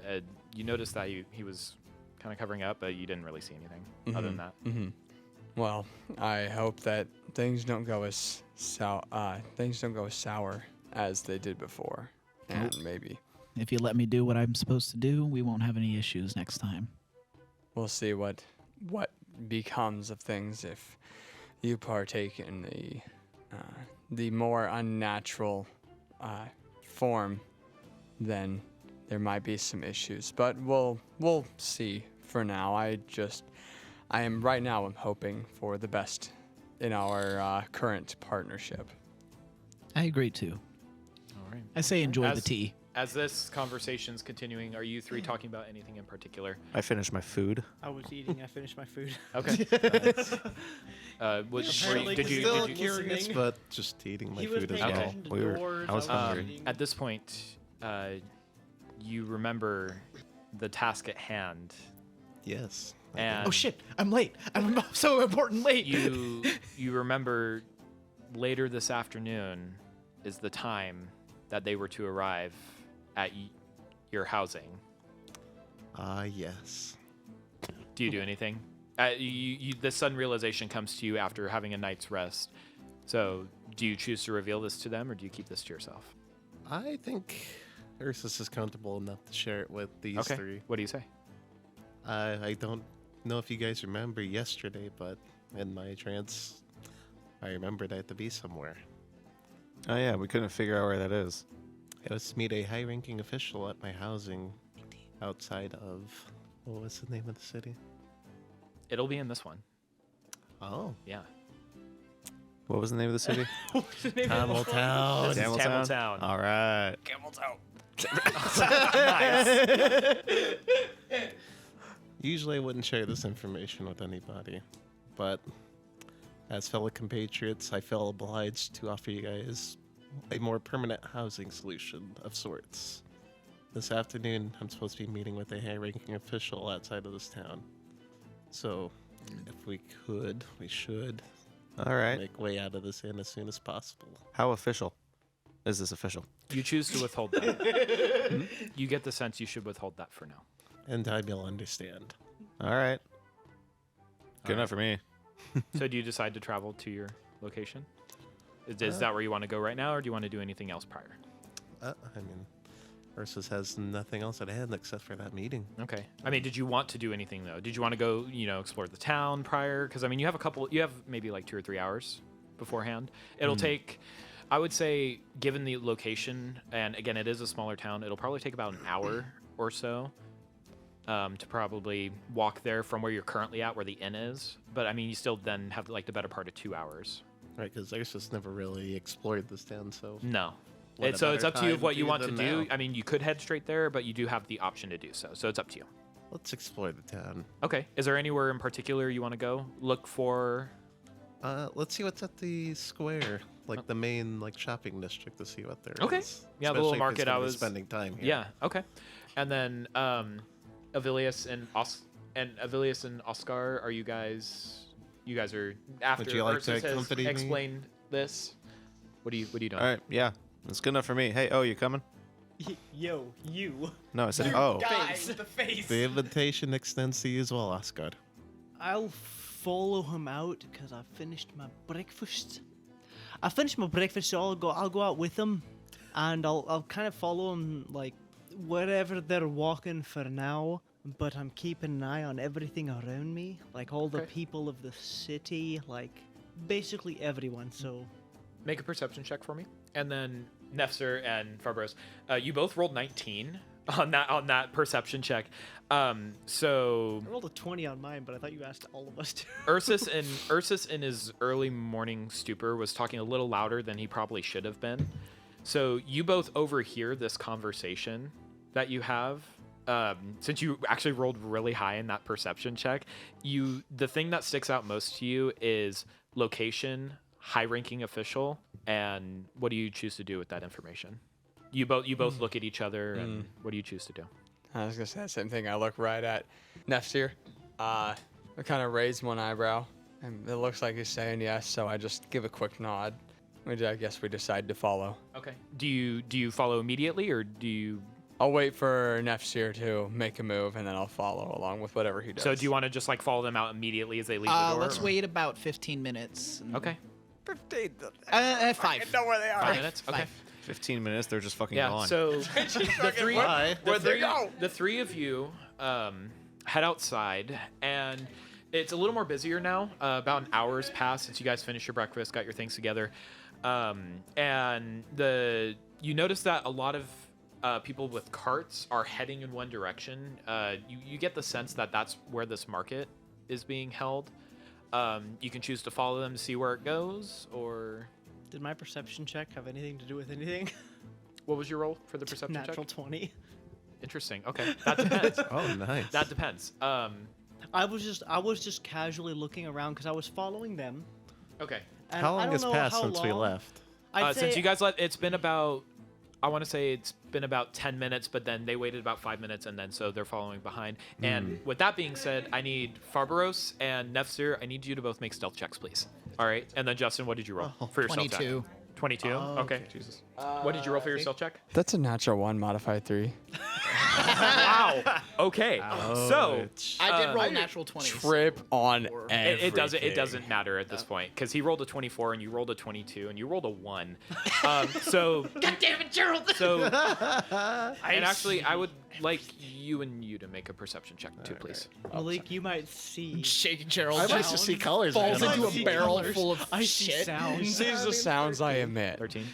you notice that he was kind of covering up, but you didn't really see anything other than that. Mm-hmm. Well, I hope that things don't go as sour as they did before, and maybe If you let me do what I'm supposed to do, we won't have any issues next time. we'll see what becomes of things if you partake in the more unnatural form. Then there might be some issues, but we'll see. For now, I'm hoping for the best in our current partnership. I agree too. All right. I say enjoy the As- tea. As this conversation's continuing, are you three talking about anything in particular? I finished my food. I was eating. I finished my food. Okay. Apparently did you Still did curious, listening. but just eating my He was food as paying well. attention to We were- doors. I was hungry. eating. at this point, you remember the task at hand, Yes. and Oh shit! I'm late. I'm so important late. you remember later this afternoon is the time that they were to arrive at your housing. Yes. Do you do anything? The sudden realization comes to you after having a night's rest. So, do you choose to reveal this to them, or do you keep this to yourself? I think Ursus is comfortable enough to share it with these three. What do you say? I don't know if you guys remember yesterday, but in my trance, I remembered I had to be somewhere. Oh yeah, we couldn't figure out where that is. It was to meet a high-ranking official at my housing outside of... What was the name of the city? It'll be in this one. Oh. Yeah. What was the name of the city? Hamiltown. This is Tamiltown. All right. Usually I wouldn't share this information with anybody, but as fellow compatriots, I feel obliged to offer you guys a more permanent housing solution of sorts. This afternoon, I'm supposed to be meeting with a high-ranking official outside of this town. So, if we could, we should All right. make way out of this inn as soon as possible. How official is this official? You choose to withhold that. You get the sense you should withhold that for now. In time, you'll understand. All right. Good enough for me. So do you decide to travel to your location? Is that where you want to go right now, or do you want to do anything else prior? I mean, Ursus has nothing else at hand except for that meeting. Okay. I mean, did you want to do anything though? Did you want to go, explore the town prior? Because I mean, you have maybe like 2 or 3 hours beforehand. It'll take, I would say, given the location, and again, it is a smaller town, it'll probably take about an hour or so to probably walk there from where you're currently at, where the inn is. But I mean, you still then have like the better part of 2 hours. Right, because Ursus never really explored this town, so... No. What a So it's better up to you time what you want to than do. now. I mean, you could head straight there, but you do have the option to do so. So it's up to you. Let's explore the town. Okay. Is there anywhere in particular you want to go? Look for. Let's see what's at the square, like the main shopping district, to see what there is. Okay. Yeah, the little Especially if it's market gonna I be was spending time here. Yeah. Okay. And then Avilius and and Avilius and Oscar, are you guys are after Would you like to Ursus has accompany me? explained this? What are you doing? All right, yeah, that's good enough for me. Hey, oh, you coming? Yo, you. No, I said oh. The invitation extends to you as well, Oscar. I'll follow him out because I finished my breakfast. So I'll go out with him, and I'll kind of follow him like wherever they're walking for now. But I'm keeping an eye on everything around me, like all the Okay. people of the city, like basically everyone. So Make a perception check for me, and then Nefzer and Farbros, you both rolled 19 on that perception check. So I rolled a 20 on mine, but I thought you asked all of us to. Ursus in his early morning stupor was talking a little louder than he probably should have been. So you both overhear this conversation that you have. Since you actually rolled really high in that perception check, the thing that sticks out most to you is location, high-ranking official, and what do you choose to do with that information? You both look at each other, and what do you choose to do? I was gonna say the same thing. I look right at Nefsir. I kind of raise one eyebrow, and it looks like he's saying yes. So I just give a quick nod. I guess we decide to follow. Okay. Do you follow immediately, or do you? I'll wait for Nefsir to make a move, and then I'll follow along with whatever he does. So do you want to just like follow them out immediately as they leave the door? Let's or- wait about 15 minutes. and- Okay. 15. 5. know where they are. 5 minutes. Okay. 15 minutes, they're just fucking Yeah. gone. So the three, Bye. the three of you head outside, and it's a little more busier now. About an hour's passed since you guys finished your breakfast, got your things together, and you notice that a lot of people with carts are heading in one direction. You get the sense that that's where this market is being held. You can choose to follow them to see where it goes, or Did my perception check have anything to do with anything? what was your roll for the perception Natural check? 20. Interesting. Okay, that depends. Oh, nice. That depends. I was just casually looking around because I was following them. Okay. And How I long don't has know passed how since we long. left? I'd Since say- you guys left, it's been about, I want to say it's been about 10 minutes, but then they waited about 5 minutes, and then so they're following behind. And with that being said, I need Farbaros and Nefsir, I need you to both make stealth checks, please. All right. And then Justin, what did you roll for your stealth check? 22. 22? okay. Jesus. What did you roll for your stealth check? That's a natural 1 modified 3. Wow. Okay. So I did roll natural 20. Trip on everything. it doesn't matter at this point because he rolled a 24 and you rolled a 22 and you rolled a 1. So God damn it, Gerald! So, and actually, I would like you to make a perception check too, please. Malik, you might see. Shaking Gerald. I'd like to see colors. falls again. into I see a barrel colors. full of I see shit. sounds. These are sounds I emit. 13.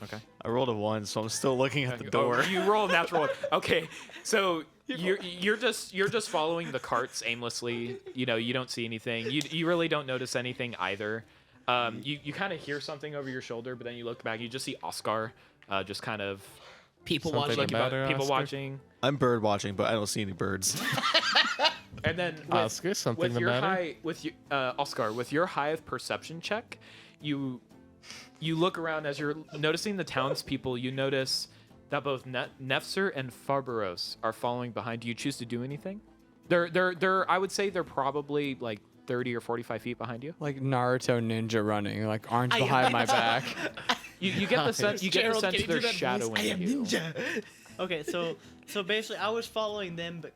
Okay. I rolled a 1, so I'm still looking at the Oh, door. you roll a natural one. Okay, so you're just following the carts aimlessly. You know, you don't see anything. You really don't notice anything either. You kind of hear something over your shoulder, but then you look back. You just see Oscar, just kind of People Something watching. about her, people Oscar? watching. I'm bird watching, but I don't see any birds. And then with, Oscar, something with your about her? high, with your Oscar, with your high of perception check, you look around as you're noticing the townspeople. You notice that both Nefzer and Farbaros are following behind. Do you choose to do anything? They're I would say they're probably like 30 or 45 feet behind you. Like Naruto ninja running, like arms behind my back. You get the sense Gerald, can you do they're that voice? shadowing you. Okay, so basically, I was following them, but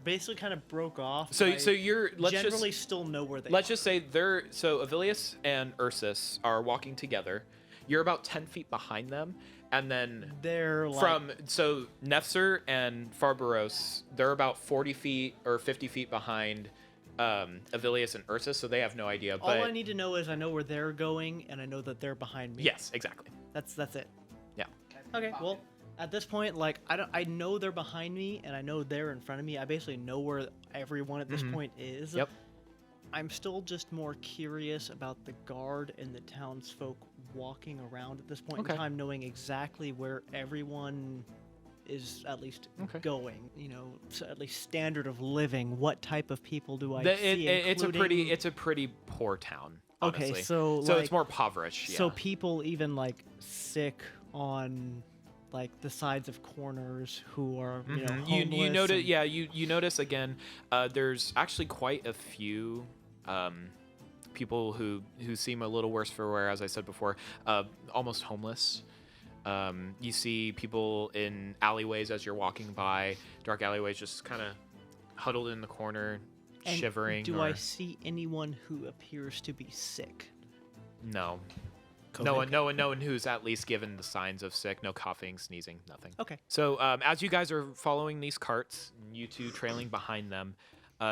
basically kind of broke off. So I you're generally still know where they. let's just say Avilius and Ursus are walking together. You're about 10 feet behind them, and then they're like, Nefzer and Farbaros, they're about 40 feet or 50 feet behind Avilius and Ursus, so they have no idea. But all I need to know is I know where they're going, and I know that they're behind me. yes, exactly. That's it. Yeah. Okay. Well, at this point, like I know they're behind me, and I know they're in front of me. I basically know where everyone at this point is. Yep. I'm still just more curious about the guard and the townsfolk walking around at this point Okay. in time, knowing exactly where everyone is at least going. You know, so at least standard of living. What type of people do I see? It's including- a pretty poor town. Okay, Honestly. so, it's like- more impoverished. Yeah. So people even like sick on like the sides of corners who are you know Mm-hmm. You homeless notice, and- yeah, you notice again. There's actually quite a few people who seem a little worse for wear, as I said before, almost homeless. You see people in alleyways as you're walking by, dark alleyways, just kind of huddled in the corner, And shivering. Do or, I see anyone who appears to be sick? No. No one who's at least given the signs of sick. No coughing, sneezing, nothing. Okay. So as you guys are following these carts, you two trailing behind them,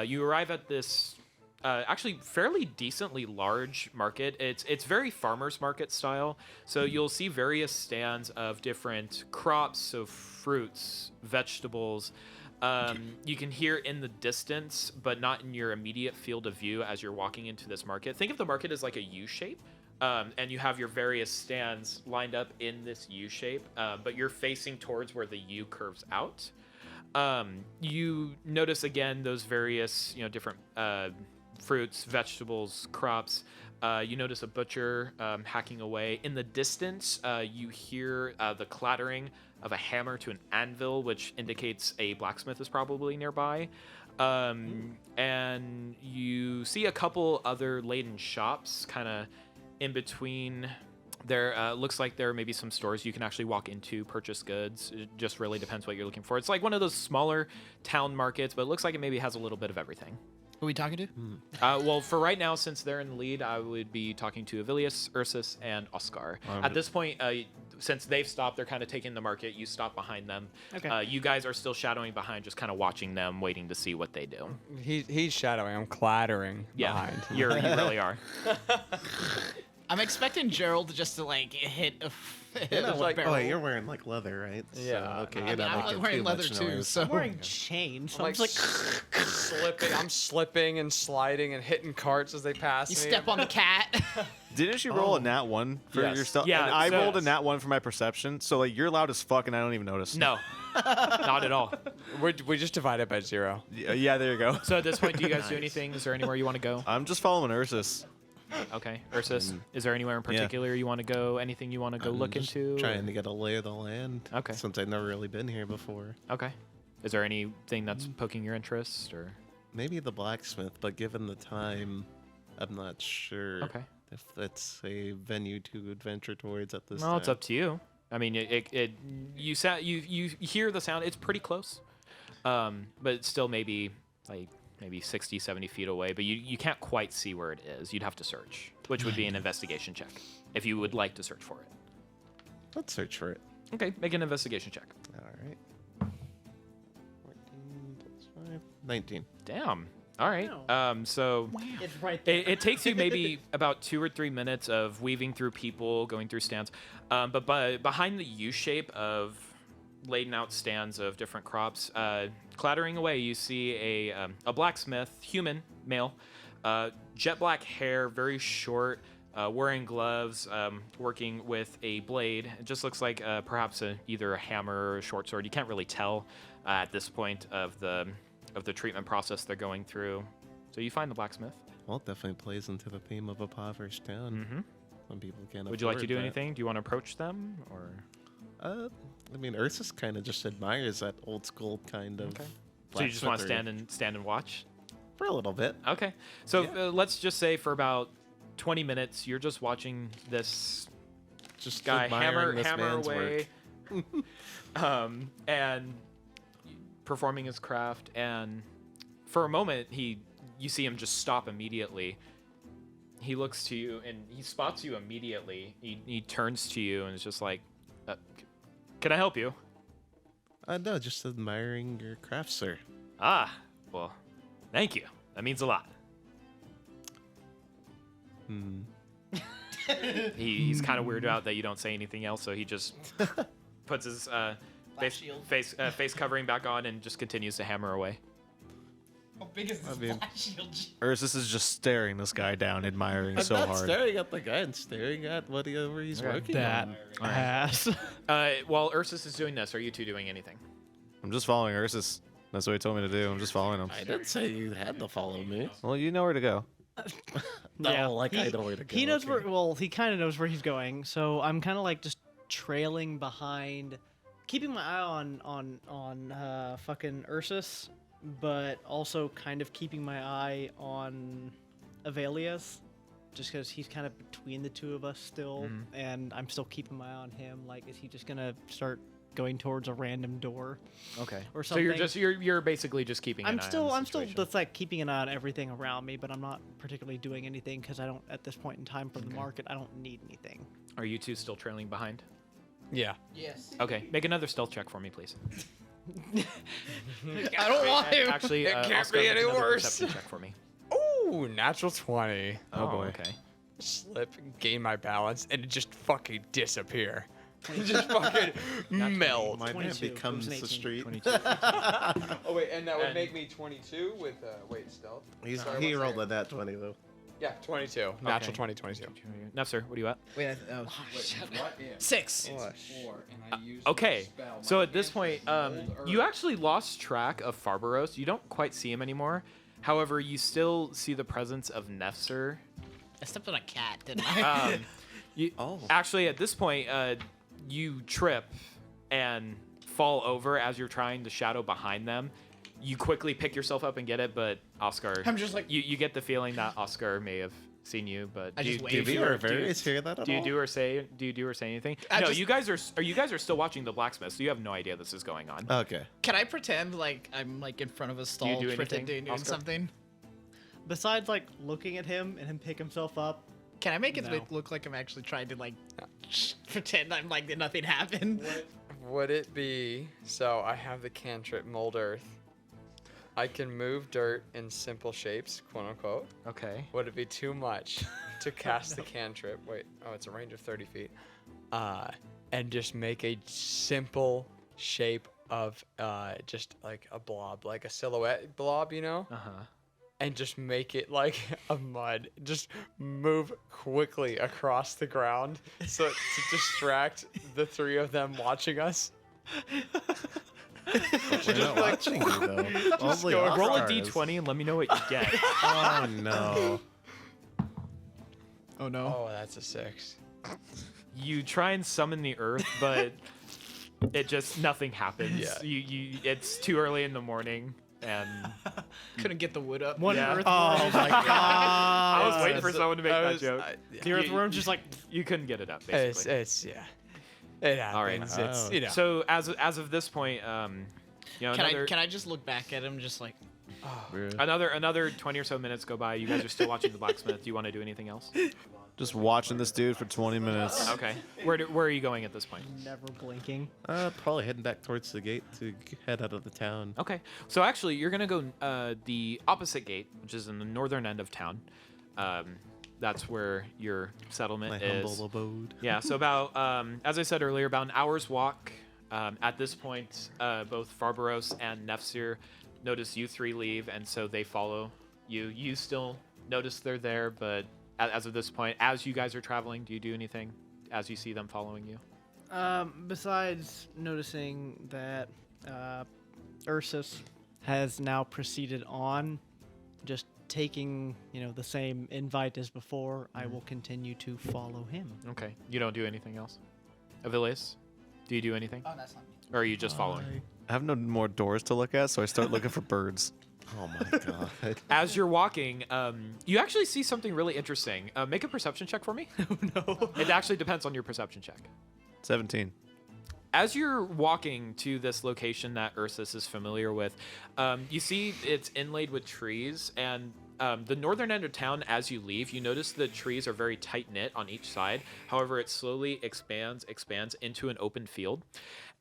you arrive at this actually fairly decently large market. It's very farmers market style. So you'll see various stands of different crops, so fruits, vegetables. You can hear in the distance, but not in your immediate field of view as you're walking into this market. Think of the market as like a U shape. And you have your various stands lined up in this U shape, but you're facing towards where the U curves out. You notice again those various, different fruits, vegetables, crops. You notice a butcher hacking away. In the distance, you hear the clattering of a hammer to an anvil, which indicates a blacksmith is probably nearby. And you see a couple other laden shops kind of in between. There looks like there may be some stores you can actually walk into, purchase goods. It just really depends what you're looking for. It's like one of those smaller town markets, but it looks like it maybe has a little bit of everything. Who are we talking to? Well, for right now, since they're in the lead, I would be talking to Avilius, Ursus, and Oscar. At this point, since they've stopped, they're kind of taking the market. You stop behind them. Okay. You guys are still shadowing behind, just kind of watching them, waiting to see what they do. He's shadowing. I'm clattering Yeah, behind. you really are. I'm expecting Gerald just to like hit a You're not like oh, wait, you're wearing like leather, right? Yeah. So, okay, I you're mean, not I'm making wearing too leather much too, noise. so I'm wearing chains. So I'm I'm like just like slipping. I'm slipping and sliding and hitting carts as they pass you me. step on the cat. Didn't you roll a nat 1 for Yes. your stuff? Yeah, And I so- rolled a nat 1 for my perception, so like you're loud as fuck and I don't even notice. No, not at all. We just divided by 0. Yeah, there you go. So at this point, do you guys do anything? Is there anywhere you want to go? I'm just following Ursus. Okay, Ursus, is there anywhere in particular you want to go? Anything you want to go I'm look just into? trying to get a lay of the land. Okay. Since I've never really been here before. Okay. Is there anything that's poking your interest, or? Maybe the blacksmith, but given the time, I'm not sure Okay. if that's a venue to adventure towards at this Well, time. it's up to you. I mean, you hear the sound. It's pretty close, but it's still maybe 60, 70 feet away. But you can't quite see where it is. You'd have to search, which would be an investigation check if you would like to search for it. Let's search for it. Okay, make an investigation check. All right. 14 plus 5. 19. Damn. All right. So it's right there. it takes you maybe about 2 or 3 minutes of weaving through people, going through stands. But behind the U shape of laden out stands of different crops, clattering away, you see a blacksmith, human, male, jet black hair, very short, wearing gloves, working with a blade. It just looks like perhaps either a hammer or a short sword. You can't really tell at this point of the treatment process they're going through. So you find the blacksmith. Well, it definitely plays into the theme of a impoverished town. Mm-hmm. When people can't Would you like to afford do that. anything? Do you want to approach them, or? I mean, Ursus kind of just admires that old school kind of. Okay. So you just want to blacksmithery. stand and watch? For a little bit. Okay. So let's just say for about 20 minutes, you're just watching this Just guy admiring this hammer man's away, work. and performing his craft. And for a moment, you see him just stop immediately. He looks to you and he spots you immediately. He turns to you and is just like, "Can I help you?" No, just admiring your craft, sir. Ah, well, thank you. That means a lot. He's kind of weirded out that you don't say anything else, so he just puts his face covering back on and just continues to hammer away. How big is this mean- black shield? Ursus is just staring this guy down, admiring I'm so not hard. staring at the guy. I'm staring at whatever he's working that on. ass. While Ursus is doing this, are you two doing anything? I'm just following Ursus. That's what he told me to do. I'm just following him. I didn't say you had to follow me. Well, you know where to go. No, like I know where to go. He knows okay. where. Well, he kind of knows where he's going. So I'm kind of like just trailing behind keeping my eye on fucking Ursus, but also kind of keeping my eye on Avelius, just because he's kind of between the two of us still, and I'm still keeping my eye on him. Like, is he just gonna start going towards a random door? Okay. Or So you're something. just you're basically just keeping. I'm an eye still on the situation. just like keeping an eye on everything around me, but I'm not particularly doing anything because I don't at this point in time from the market. I don't need anything. Are you two still trailing behind? Yeah. Yes. Okay. Make another stealth check for me, please. I don't want to. Actually, it can't Oscar, be make any another worse. perception check for me. Ooh, natural 20. Oh boy. Okay. Slip, gain my balance, and it just fucking disappear. Just fucking melt. My man 22. becomes It was an the 18. street. 22. Oh wait, and that would And- make me 22 with stealth. Sorry, He what's rolled that? a nat 20 though. Yeah, 22. Natural 20, 22. Nefsir, what are you at? Wait, oh, 6. Okay, so at this point, you actually lost track of Farbaros. You don't quite see him anymore. However, you still see the presence of Nefsir. I stepped on a cat, didn't I? Actually, at this point, you trip and fall over as you're trying to shadow behind them. You quickly pick yourself up and get it, but Oscar, I'm just like- you get the feeling that Oscar may have seen you, but I just do wave. Did we or Various hear that at do you all? do or say anything? I No, just- you guys are still watching the blacksmith, so you have no idea this is going on. Okay. Can I pretend like I'm like in front of a stall, do anything, pretending doing Oscar? something? Besides, like looking at him and him pick himself up. Can I make it No. look like I'm actually trying to like pretend I'm like nothing happened? Would it be so? I have the cantrip mold earth. I can move dirt in simple shapes, quote unquote. Okay. Would it be too much to cast the cantrip? Wait, oh, it's a range of 30 feet. And just make a simple shape of just like a blob, like a silhouette blob, you know? Uh huh. And just make it like a mud. Just move quickly across the ground so to distract the three of them watching us. We're not watching you though. Only Roll a Oscar is. d20 and let me know what you get. Oh no. Oh no. Oh, that's a 6. You try and summon the earth, but it just nothing happens. Yeah. You it's too early in the morning, and Couldn't get the wood up. One Yeah. earth. Oh my god. I was waiting for someone to make that joke. The earthworm's just like. You couldn't get it up, basically. It's yeah. It happens. All right. It's, you know. So as of this point, you know, Can I just look back at him just like another 20 or so minutes go by. You guys are still watching the blacksmith. Do you want to do anything else? Just watching this dude for 20 minutes. Okay. Where are you going at this point? Never blinking. Probably heading back towards the gate to head out of the town. Okay. So actually, you're gonna go the opposite gate, which is in the northern end of town. That's where your settlement My is. humble abode. Yeah. So about, as I said earlier, about an hour's walk. At this point, both Farbaros and Nefsir notice you three leave, and so they follow you. You still notice they're there, but as of this point, as you guys are traveling, do you do anything as you see them following you? Besides noticing that Ursus has now proceeded on, just taking the same invite as before, I will continue to follow him. Okay. You don't do anything else? Avilius, do you do anything? oh that's not me. Or are you just following? I have no more doors to look at, so I start looking for birds. Oh my god. As you're walking, you actually see something really interesting. Make a perception check for me. Oh no. It actually depends on your perception check. 17. As you're walking to this location that Ursus is familiar with, you see it's inlaid with trees, and the northern end of town, as you leave, you notice the trees are very tight-knit on each side. However, it slowly expands into an open field.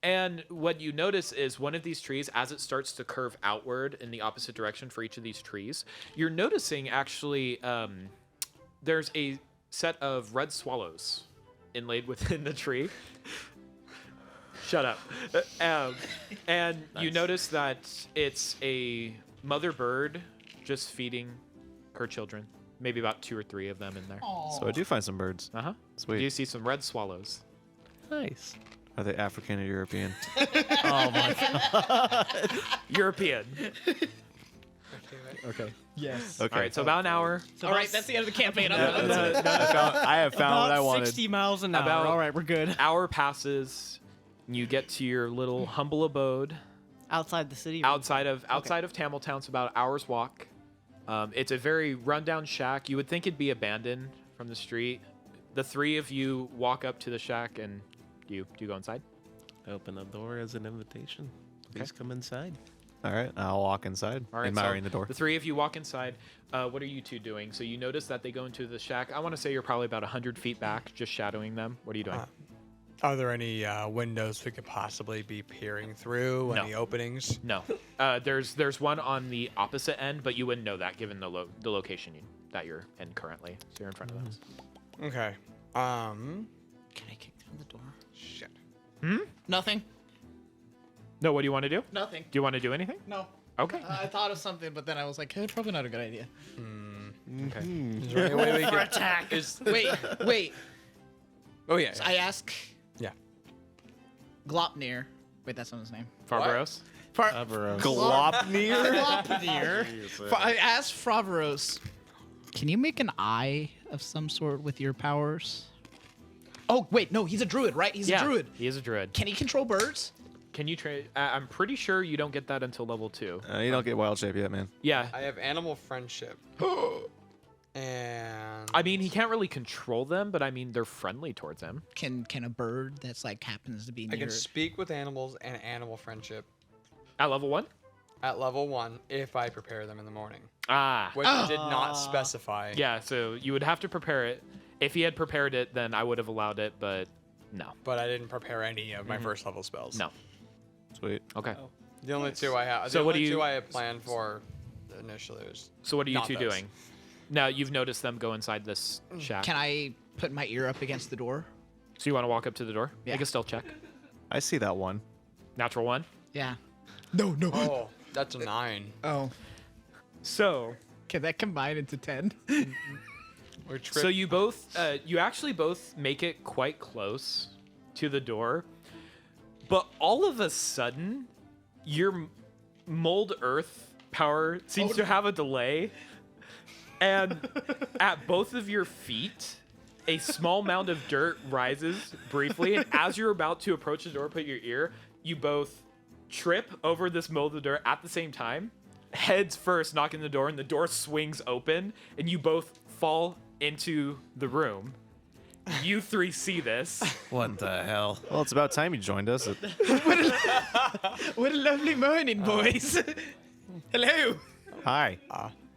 And what you notice is one of these trees, as it starts to curve outward in the opposite direction for each of these trees, you're noticing actually there's a set of red swallows inlaid within the tree. Shut up. And you notice that it's a mother bird just feeding her children. Maybe about 2 or 3 of them in there. So I do find some birds. Uh-huh. Sweet. You see some red swallows. Nice. Are they African or European? Oh my god. European. Okay. Yes. Okay. All right, so about an hour. So All right, that's the end of the campaign. I'm done. I have found what I about wanted. 60 miles an hour. About- All right, we're good. Hour passes. You get to your little humble abode Outside the city. outside of Tamiltown. It's about an hour's walk. It's a very rundown shack. You would think it'd be abandoned from the street. The three of you walk up to the shack, and do you go inside? I open the door as an invitation. Please come inside. All right, I'll walk inside, All right, admiring so the door. The three of you walk inside. What are you two doing? So you notice that they go into the shack. I want to say you're probably about 100 feet back, just shadowing them. What are you doing? Are there any windows we could possibly be peering through? No. Any openings? No. There's one on the opposite end, but you wouldn't know that given the location that you're in currently. So you're in front of those. Okay. Can I kick down the door? Shit. Nothing. No, what do you want to do? Nothing. Do you want to do anything? No. Okay. I thought of something, but then I was like, hey, probably not a good idea. Okay. Is there any way we For could... attack. Is... Wait. Oh, yeah. So I ask Yeah. Glopnir. Wait, that's not his name. Farbaros? Glopnir. Glopnir. I asked Fravaros. Can you make an eye of some sort with your powers? Oh, wait, no, he's a druid, right? He's a druid. He is a druid. Can he control birds? Can you trade? I'm pretty sure you don't get that until level 2. You don't get wild shape yet, man. Yeah. I have animal friendship. And... I mean, he can't really control them, but I mean, they're friendly towards him. Can a bird that's like happens to be I near can speak with animals and animal friendship At level 1? at level 1 if I prepare them in the morning. Ah. Which did not specify. Yeah, so you would have to prepare it. If he had prepared it, then I would have allowed it, but no. But I didn't prepare any of my first level spells. No. Sweet. Okay. The only two I have. So the what only do you- two I had planned for initially was. So what are you Not two those. doing? Now, you've noticed them go inside this shack. Can I put my ear up against the door? So you want to walk up to the door? Yeah. Make a stealth check. I see that one. Natural 1. Yeah. Oh, that's a 9. Oh. So... Can that combine into 10? We're So you both, you actually both make it quite close to the door, but all of a sudden, your mold earth power seems to have a delay, and at both of your feet, a small mound of dirt rises briefly, and as you're about to approach the door, put your ear, you both trip over this mold of dirt at the same time, heads first, knocking the door, and the door swings open, and you both fall into the room. You three see this. What the hell? Well, it's about time you joined us. What a lovely morning, boys. Hello. Hi.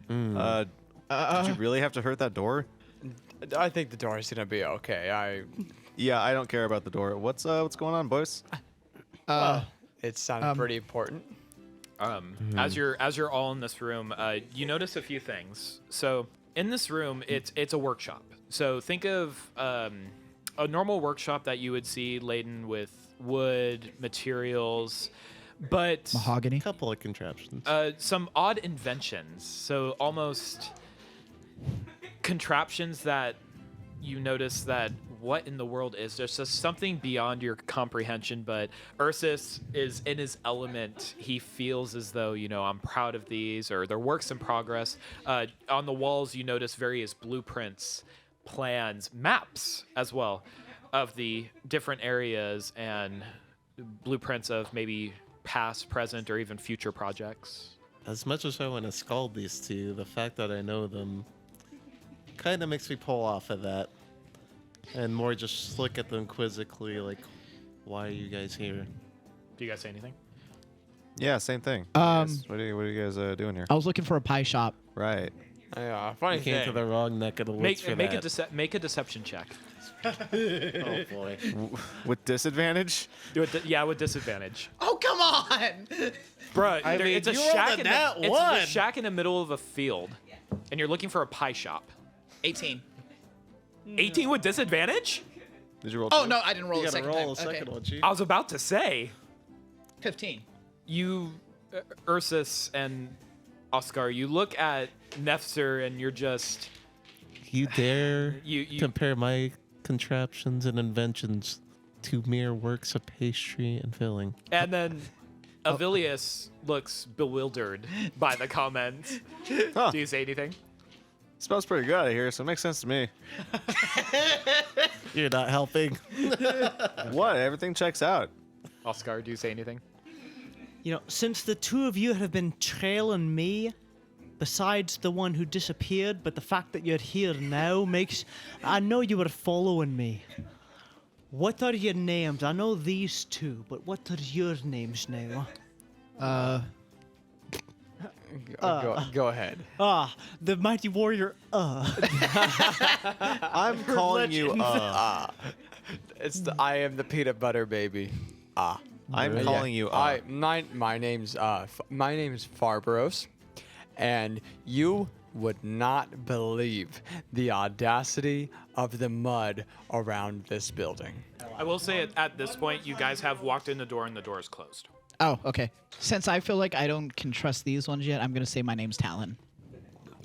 Did you really have to hurt that door? I think the door is gonna be okay. Yeah, I don't care about the door. What's going on, boys? It sounded pretty important. As you're all in this room, you notice a few things. So in this room, it's a workshop. So think of a normal workshop that you would see laden with wood materials, but Mahogany. Couple of contraptions. some odd inventions. So almost contraptions that you notice that what in the world is there's just something beyond your comprehension, but Ursus is in his element. He feels as though, I'm proud of these, or they're works in progress. On the walls you notice various blueprints, plans, maps as well of the different areas, and blueprints of maybe past, present, or even future projects. As much as I want to scald these two, the fact that I know them kind of makes me pull off of that. And more just look at them quizzically, like, why are you guys here? Do you guys say anything? Yeah, same thing. Um, What are you guys doing here? I was looking for a pie shop. Right. Yeah, funny You came to thing. the wrong neck of the woods for Make that. make a deception check. Oh boy. With disadvantage? Do it. Yeah, with disadvantage. Oh, come on. Bruh, I mean, it's a you rolled shack a in nat it's one. a shack in the middle of a field, and you're looking for a pie shop. 18. 18 with disadvantage? Did you roll? Oh, two? no, I didn't roll You a gotta second roll time. a second one, Chief. I was about to say, 15. you, Ursus and Oscar, you look at Nefzer and you're just, You dare you compare my contraptions and inventions to mere works of pastry and filling. and then Avilius looks bewildered by the comment. Huh. Do you say anything? Smells pretty good out of here, so it makes sense to me. You're not helping. What? Everything checks out. Oscar, do you say anything? You know, since the two of you have been trailing me, besides the one who disappeared, but the fact that you're here now makes... I know you were following me. What are your names? I know these two, but what are your names now? Go ahead. The mighty warrior, I'm calling you I am the peanut butter baby. I'm calling you My name's Farbaros, and you would not believe the audacity of the mud around this building. I will say at this point, you guys have walked in the door and the door is closed. Oh, okay. Since I feel like I can trust these ones yet, I'm gonna say my name's Talon.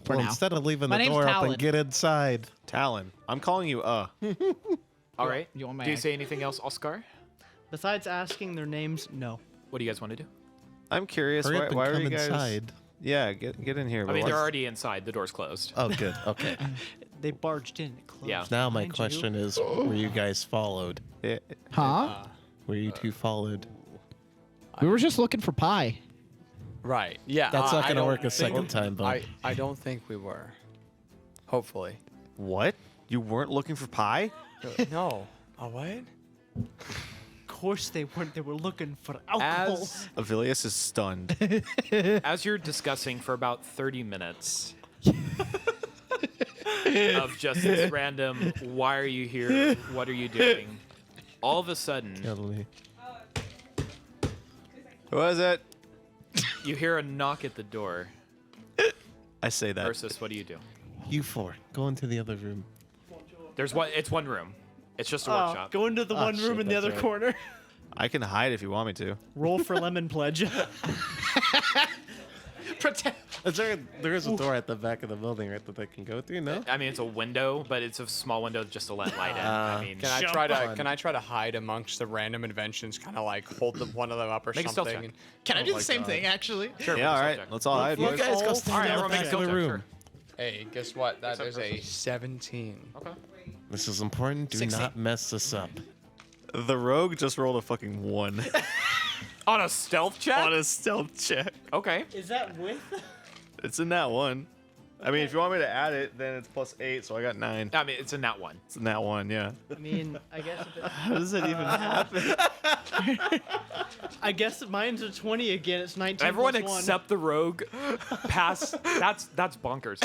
For now. Instead of leaving My the name's door Talon. open, get inside. Talon. I'm calling you All right. You want my Do you egg? say anything else, Oscar? Besides asking their names, no. What do you guys want to do? I'm curious. Hurry up and Why are come you guys? inside. Yeah, get in here. I but mean, they're what's- already inside. The door's closed. Oh, good. Okay. They barged in. It closed Yeah. Now my behind you. question is, were you guys followed? Yeah, Huh? Were you two followed? We were just looking for pie. Right. Yeah. That's not I gonna don't work a think- second time, bud. I don't think we were. Hopefully. What? You weren't looking for pie? No. A what? Of course they weren't. They were looking for alcohol. Avilius is stunned. As you're discussing for about 30 minutes of just this random, why are you here? What are you doing? All of a sudden, Kill me. Who was it? you hear a knock at the door. I say that. Ursus, what do you do? You four, go into the other room. There's one. It's one room. It's just a workshop. Go into the one shit, room in the that's other right. corner. I can hide if you want me to. Roll for lemon pledge. There is a door at the back of the building, right, that they can go through? No. I mean, it's a window, but it's a small window just to let light in. I mean, Can I try to hide amongst the random inventions? Kind of like hold one of them up or Make a stealth something. check. Can I do my the same God. thing, actually? sure. Yeah, all stealth right. check. Let's all hide. You boys. guys go All stand right, in the everyone make a back of stealth the check. room. Sure. Hey, guess what? That Except is a Ursus. 17. Okay. This is important. Do 16. not mess this up. The rogue just rolled a fucking 1 On a stealth check. on a stealth check. Okay. Is that with? It's in that one. I mean, if you want me to add it, then it's +8, so I got 9. I mean, it's in that one. It's in that one, yeah. I mean, I guess. If How does that even happen? I guess mine's a 20 again. It's 19. Everyone plus 1. except the rogue pass. That's bonkers.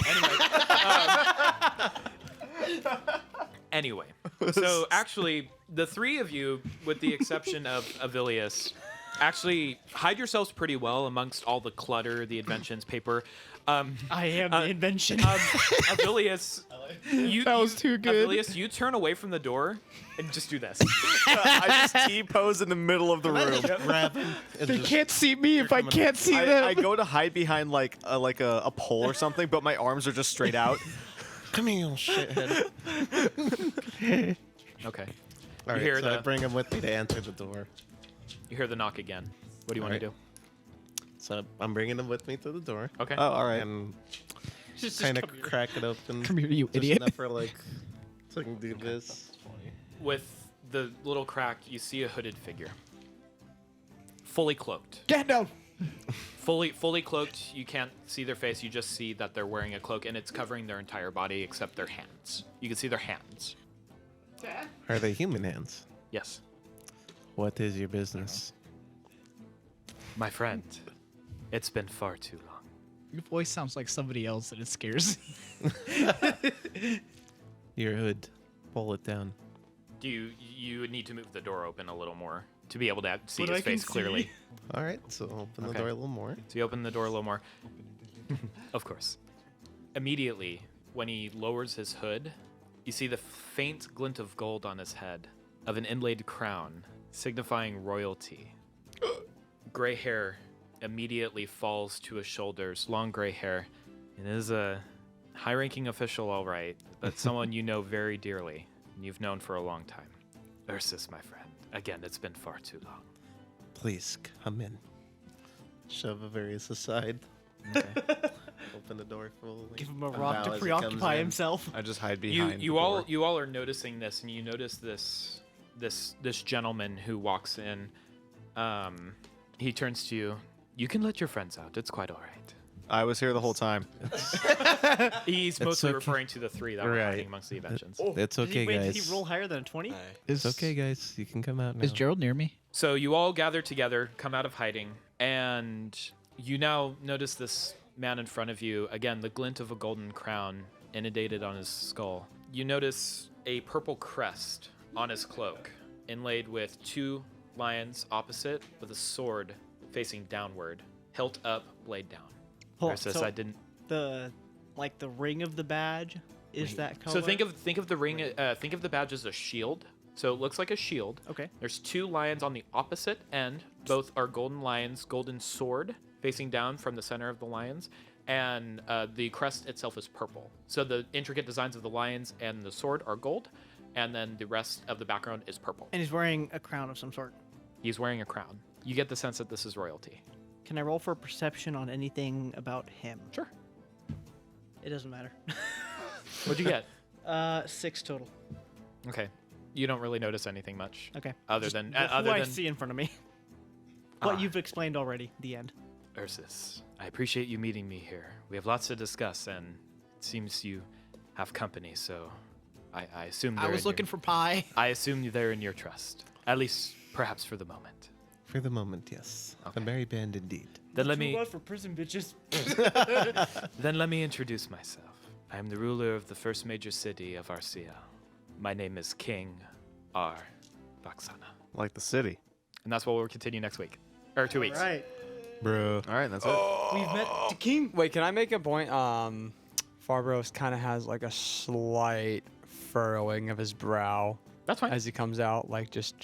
Anyway, so actually, the three of you, with the exception of Avilius, actually hide yourselves pretty well amongst all the clutter, the inventions, paper. I am the invention. Avilius, That was too good. Avilius, you turn away from the door and just do this. I just T-pose in the middle of the room. Grab him. and They just- can't see me if I can't see them. I go to hide behind like a pole or something, but my arms are just straight out. Come here, you little shithead. Okay. All right, hear so I the- bring him with me to enter the door. You hear the knock again. What do you want to do? So I'm bringing him with me to the door. Okay. Oh, all right. And Just kind of come here. crack it open. Come here, you just idiot. enough for like, so I can do this. With the little crack, you see a hooded figure. Fully cloaked. Get down. Fully cloaked. You can't see their face. You just see that they're wearing a cloak, and it's covering their entire body except their hands. You can see their hands. Are they human hands? Yes. What is your business? My friend, it's been far too long. Your voice sounds like somebody else, and it scares me. Your hood. Pull it down. Do you need to move the door open a little more to be able to see But his I can face clearly? see. All right, so open the Okay. door a little more. So you open the door a little more. Of course. Immediately, when he lowers his hood, you see the faint glint of gold on his head of an inlaid crown, signifying royalty. Gray hair immediately falls to his shoulders, long gray hair. It is a high-ranking official, all right, but someone you know very dearly, and you've known for a long time. Ursus, my friend. Again, it's been far too long. Please come in. Shove Avarius aside. Okay. Open the door fully. Give him a And rock bow to as he preoccupy comes in. himself. I just hide behind. You all are noticing this, and you notice this gentleman who walks in. He turns to you. You can let your friends out. It's quite all right. I was here the whole time. He's mostly referring to the 3 that were Right. hiding amongst the inventions. It's okay, guys. Did he roll higher than a 20? It's okay, guys. You can come out now. Is Gerald near me? So you all gather together, come out of hiding, and you now notice this man in front of you. Again, the glint of a golden crown inundated on his skull. You notice a purple crest on his cloak, inlaid with 2 lions opposite, with a sword facing downward, hilt up, blade down. Versus so I didn't. the ring of the badge is that color? So think of the ring. Think of the badge as a shield. So it looks like a shield. Okay. There's 2 lions on the opposite end. Both are golden lions, golden sword facing down from the center of the lions, and the crest itself is purple. So the intricate designs of the lions and the sword are gold, and then the rest of the background is purple. And he's wearing a crown of some sort. He's wearing a crown. You get the sense that this is royalty. Can I roll for perception on anything about him? Sure. It doesn't matter. What'd you get? 6 total. Okay. You don't really notice anything much. Okay. Other Just than who other I than see in front of me. What you've explained already. The end. Ursus, I appreciate you meeting me here. We have lots to discuss, and it seems you have company, so I assume I was looking for pie. I assume they're in your trust, at least perhaps for the moment. For the moment, yes. Okay. A merry band indeed. Then let me for prison bitches. then let me introduce myself. I am the ruler of the first major city of our Ciel. My name is King R. Vaxana, Like the city. and that's what we'll continue next week or 2 weeks. Right. Bro. All right, that's it. We've met the king. Wait, can I make a point? Farbros kind of has like a slight furrowing of his brow That's fine. as he comes out, like just.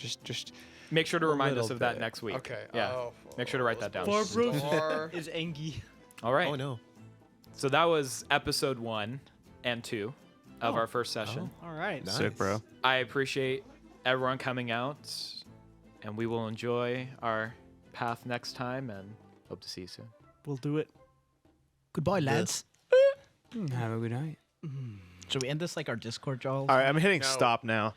Make sure to a remind us little of that bit. next week. Okay. Yeah. Oh, Make sure to write that down. Barbros is angry. All right. Oh, no. So that was episode 1 and 2 of our first session. All right. Nice. Sick, bro. I appreciate everyone coming out, and we will enjoy our path next time, and hope to see you soon. We'll do it. Goodbye, lads. Have a good night. Should we end this like our Discord, y'all? All right, I'm hitting stop now.